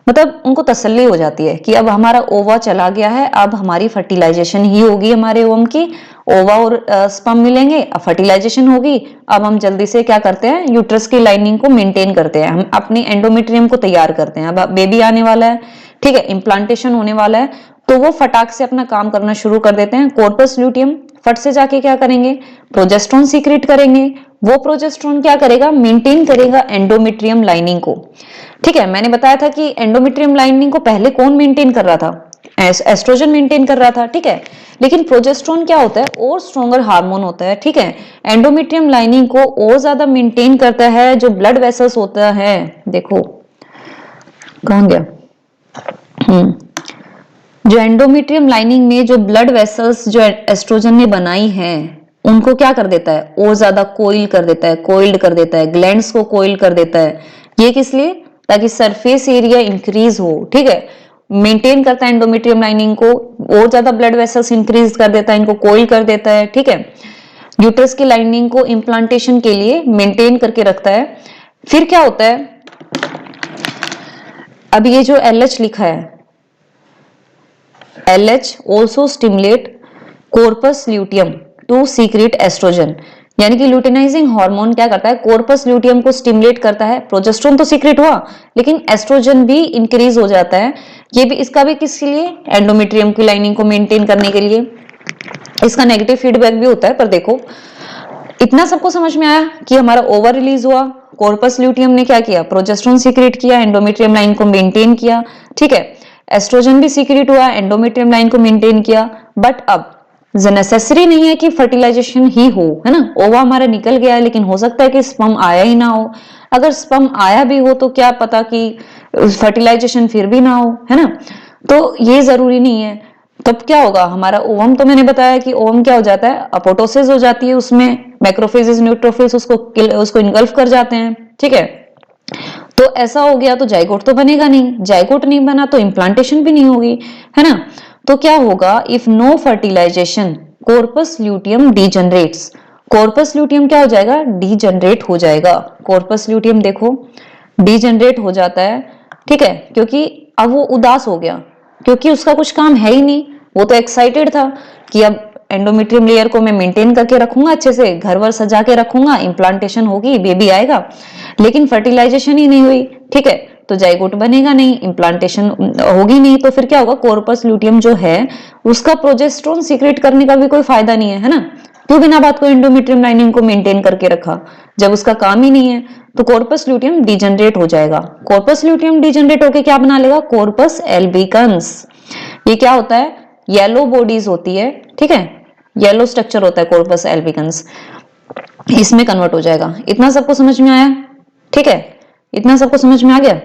[SPEAKER 1] मतलब उनको तसल्ली हो जाती है कि अब हमारा ओवा चला गया है, अब हमारी फर्टिलाइजेशन ही होगी. हमारे ओवम की ओवा और स्पर्म मिलेंगे, अब फर्टिलाइजेशन होगी. अब हम जल्दी से क्या करते हैं? यूट्रस की लाइनिंग को मेंटेन करते हैं, हम अपनी एंडोमेट्रियम को तैयार करते हैं. अब बेबी आने वाला है, ठीक है, इम्प्लांटेशन होने वाला है, तो वो फटाक से अपना काम करना शुरू कर देते हैं. कॉर्पस ल्यूटियम फट से जाके क्या करेंगे? प्रोजेस्टेरोन सीक्रेट करेंगे. वो प्रोजेस्टेरोन क्या करेगा? मेंटेन करेगा एंडोमेट्रियम लाइनिंग को. ठीक है, मैंने बताया था कि एंडोमेट्रियम लाइनिंग को पहले कौन मेंटेन कर रहा था? एस्ट्रोजन मेंटेन कर रहा था. ठीक है, लेकिन प्रोजेस्टेरोन क्या होता है? और स्ट्रॉन्गर हार्मोन होता है. ठीक है, एंडोमेट्रियम लाइनिंग को और ज्यादा मेंटेन करता है. जो ब्लड वेसल्स होता है, देखो कहां गया, जो एंडोमेट्रियम लाइनिंग में जो ब्लड वेसल्स जो एस्ट्रोजन ने बनाई हैं, उनको क्या कर देता है? और ज्यादा कोइल कर देता है, कोइल्ड कर देता है, ग्लैंड्स को कोइल कर देता है. ये किस लिए? ताकि सरफेस एरिया इंक्रीज हो. ठीक है, मेंटेन करता है एंडोमेट्रियम लाइनिंग को, और ज्यादा ब्लड वेसल्स इंक्रीज कर देता है, इनको कोइल कर देता है. ठीक है, यूट्रस की लाइनिंग को इम्प्लांटेशन के लिए मेंटेन करके रखता है. फिर क्या होता है? अब ये जो LH लिखा है, LH also stimulate corpus luteum to secrete estrogen. यानी कि ल्यूटेनाइजिंग हार्मोन क्या करता है? कॉर्पस ल्यूटियम को स्टिमुलेट करता है. प्रोजेस्टेरोन तो सीक्रेट हुआ, लेकिन एस्ट्रोजन भी इंक्रीज हो जाता है. ये भी, इसका भी किसके लिए? एंडोमेट्रियम की लाइनिंग को मेंटेन करने के लिए. इसका नेगेटिव फीडबैक भी होता है. पर देखो इतना सबको समझ में आया कि हमारा ओवर रिलीज हुआ, कॉर्पस ल्यूटियम ने क्या किया? प्रोजेस्टेरोन सीक्रेट किया, एंडोमेट्रियम लाइन को मेंटेन किया. ठीक है, एस्ट्रोजन भी सीक्रेट हुआ, एंडोमेट्रियम लाइन को मेंटेन किया. बट अब नेसेसरी नहीं है कि फर्टिलाइजेशन ही हो, है ना. ओवा हमारा निकल गया है, लेकिन हो सकता है कि स्पर्म आया ही ना हो. अगर स्पर्म आया भी हो तो क्या पता कि फर्टिलाइजेशन फिर भी ना हो, है ना. तो ये जरूरी नहीं है. तब क्या होगा? हमारा ओवम, तो मैंने बताया कि ओवम क्या हो जाता है? अपोटोसिस हो जाती है. उसमें मैक्रोफेजेस, न्यूट्रोफिल्स उसको इनगल्फ कर जाते हैं. ठीक है, तो ऐसा हो गया तो जाइगोट तो बनेगा नहीं. जाइगोट नहीं बना तो इम्प्लांटेशन भी नहीं होगी, है ना. तो क्या होगा? If no fertilisation corpus luteum degenerates. Corpus luteum क्या हो जाएगा? डीजनरेट हो जाएगा. कॉर्पस ल्यूटियम देखो डीजनरेट हो जाता है. ठीक है, क्योंकि अब वो उदास हो गया, क्योंकि उसका कुछ काम है ही नहीं. वो तो एक्साइटेड था कि अब एंडोमेट्रियम लेयर को मैं मेंटेन करके रखूंगा, अच्छे से घर वर सजा के रखूंगा, इम्प्लांटेशन होगी, बेबी आएगा, लेकिन फर्टिलाइजेशन ही नहीं हुई. ठीक है, तो जाइगोट बनेगा नहीं, इम्प्लांटेशन होगी नहीं, तो फिर क्या होगा, कॉर्पस ल्यूटियम जो है उसका प्रोजेस्टेरोन सीक्रेट करने का भी कोई फायदा नहीं है ना। क्यों बिना बात को एंडोमेट्रियम लाइनिंग को मेंटेन करके रखा, जब उसका काम ही नहीं है। तो कॉर्पस ल्यूटियम डिजेनरेट हो जाएगा। कॉर्पस ल्यूटियम डिजेनरेट होके क्या बना लेगा, कॉर्पस एल्बिकन्स। ये क्या होता है, येलो बॉडीज होती है, ठीक है, येलो स्ट्रक्चर होता है कॉर्पस एल्बिकन्स, इसमें कन्वर्ट हो जाएगा। इतना सबको समझ में आया, ठीक है, इतना सबको समझ में आ गया।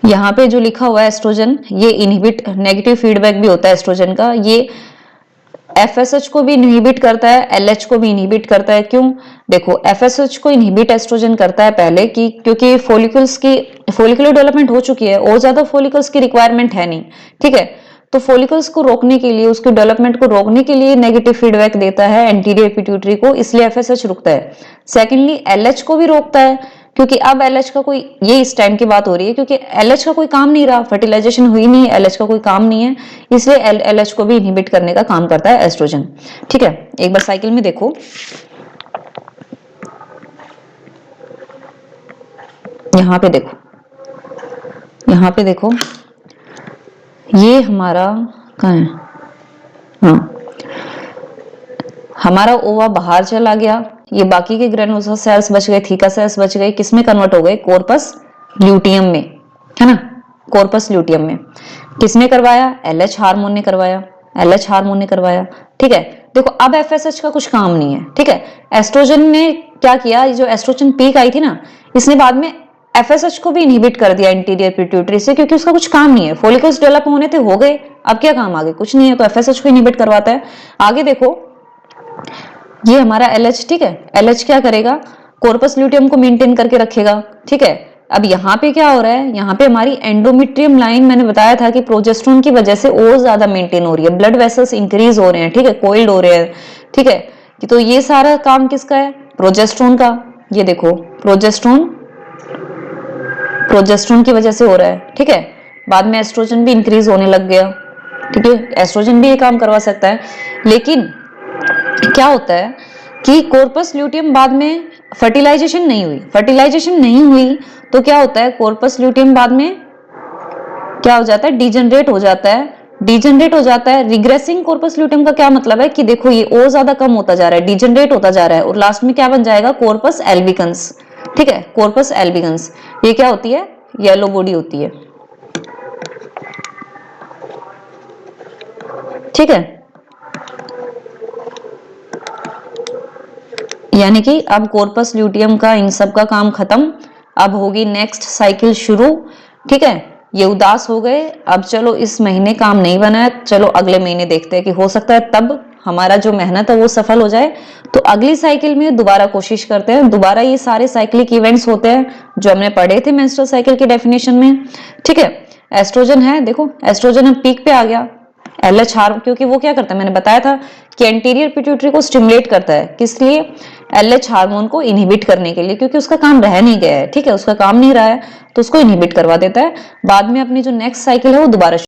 [SPEAKER 1] यहाँ पे जो लिखा हुआ है एस्ट्रोजन, ये इनहिबिट, नेगेटिव फीडबैक भी होता है एस्ट्रोजन का, ये FSH को भी इनहिबिट करता है, LH को भी इनहिबिट करता है। क्यों, देखो FSH को इनहिबिट एस्ट्रोजन करता है पहले कि क्योंकि फोलिकुलर डेवलपमेंट हो चुकी है और ज्यादा फोलिकल्स की रिक्वायरमेंट है नहीं, ठीक है। तो फोलिकल्स को रोकने के लिए, उसके डेवलपमेंट को रोकने के लिए नेगेटिव फीडबैक देता है एंटीरियर पिट्यूटरी को, इसलिए FSH रुकता है। सेकेंडली LH को भी रोकता है, क्योंकि अब LH का कोई, ये इस टाइम की बात हो रही है क्योंकि LH का कोई काम नहीं रहा, फर्टिलाइजेशन हुई नहीं, LH का कोई काम नहीं है, इसलिए LH को भी इनहिबिट करने का काम करता है एस्ट्रोजन, ठीक है। एक बार साइकिल में देखो, यहाँ पे देखो, यहाँ पे देखो, ये हमारा कहाँ है, हाँ, हमारा ओवा बाहर चला गया, ये बाकी के ग्रेनुलोसा सेल्स बच गए, थीका सेल्स बच गए, किसमें कन्वर्ट हो गए, कॉर्पस ल्यूटियम में, है ना, कॉर्पस ल्यूटियम में। किसने करवाया, LH हार्मोन ने करवाया, LH हार्मोन ने करवाया, ठीक है। देखो अब FSH का कुछ काम नहीं है, ठीक है। एस्ट्रोजन ने क्या किया, जो एस्ट्रोजन पीक आई थी ना, इसने बाद में FSH को भी इनहिबिट कर दिया इंटीरियर पिट्यूटरी से, क्योंकि उसका कुछ काम नहीं है, फोलिकल्स डेवलप होने थे, हो गए, अब क्या काम, आगे कुछ नहीं है, तो FSH को इनहिबिट करवाता है। आगे देखो, ये हमारा LH, ठीक है, LH क्या करेगा, कॉर्पस ल्यूटियम को मेंटेन करके रखेगा, ठीक है। अब यहाँ पे क्या हो रहा है, यहाँ पे हमारी एंडोमेट्रियम लाइन, मैंने बताया था कि प्रोजेस्टेरोन की वजह से और ज्यादा मेंटेन हो रही है, ब्लड वेसल्स इंक्रीज हो रहे हैं, ठीक है, कोइल्ड हो रहे हैं, ठीक है। तो ये सारा काम किसका है, प्रोजेस्टेरोन का। ये देखो प्रोजेस्टेरोन की वजह से हो रहा है, ठीक है। बाद में एस्ट्रोजन भी इंक्रीज होने लग गया, ठीक है, एस्ट्रोजन भी ये काम करवा सकता है। लेकिन क्या होता है कि कॉर्पस ल्यूटियम बाद में फर्टिलाइजेशन नहीं हुई, तो क्या होता है, कॉर्पस ल्यूटियम बाद में क्या हो जाता है, डिजेनरेट हो जाता है। रिग्रेसिंग कॉर्पस ल्यूटियम का क्या मतलब है कि देखो ये और ज्यादा कम होता जा रहा है, डिजेनरेट होता जा रहा है, और लास्ट में क्या बन जाएगा, कॉर्पस एल्बिकन्स, ठीक है, कॉर्पस एल्बिकन्स। ये क्या होती है, येलो बॉडी होती है, ठीक है। यानी कि अब कॉर्पस ल्यूटियम का इन सब का काम खत्म, अब होगी नेक्स्ट साइकिल शुरू, ठीक है। ये उदास हो गए, अब चलो इस महीने काम नहीं बना है, चलो अगले महीने देखते हैं कि हो सकता है तब हमारा जो मेहनत है वो सफल हो जाए, तो अगली साइकिल में दोबारा कोशिश करते हैं। दोबारा ये सारे साइक्लिक इवेंट्स होते हैं जो हमने पढ़े थे मेंस्ट्रुअल साइकिल की डेफिनेशन में, ठीक है। एस्ट्रोजन है, देखो एस्ट्रोजन अब पीक पे आ गया, LH हार्मोन, क्योंकि वो क्या करता है, मैंने बताया था कि एंटीरियर पिट्यूटरी को स्टिमुलेट करता है, किस लिए, LH हार्मोन को इनहिबिट करने के लिए, क्योंकि उसका काम रह नहीं गया है, ठीक है, उसका काम नहीं रहा है, तो उसको इनहिबिट करवा देता है। बाद में अपनी जो नेक्स्ट साइकिल है वो दोबारा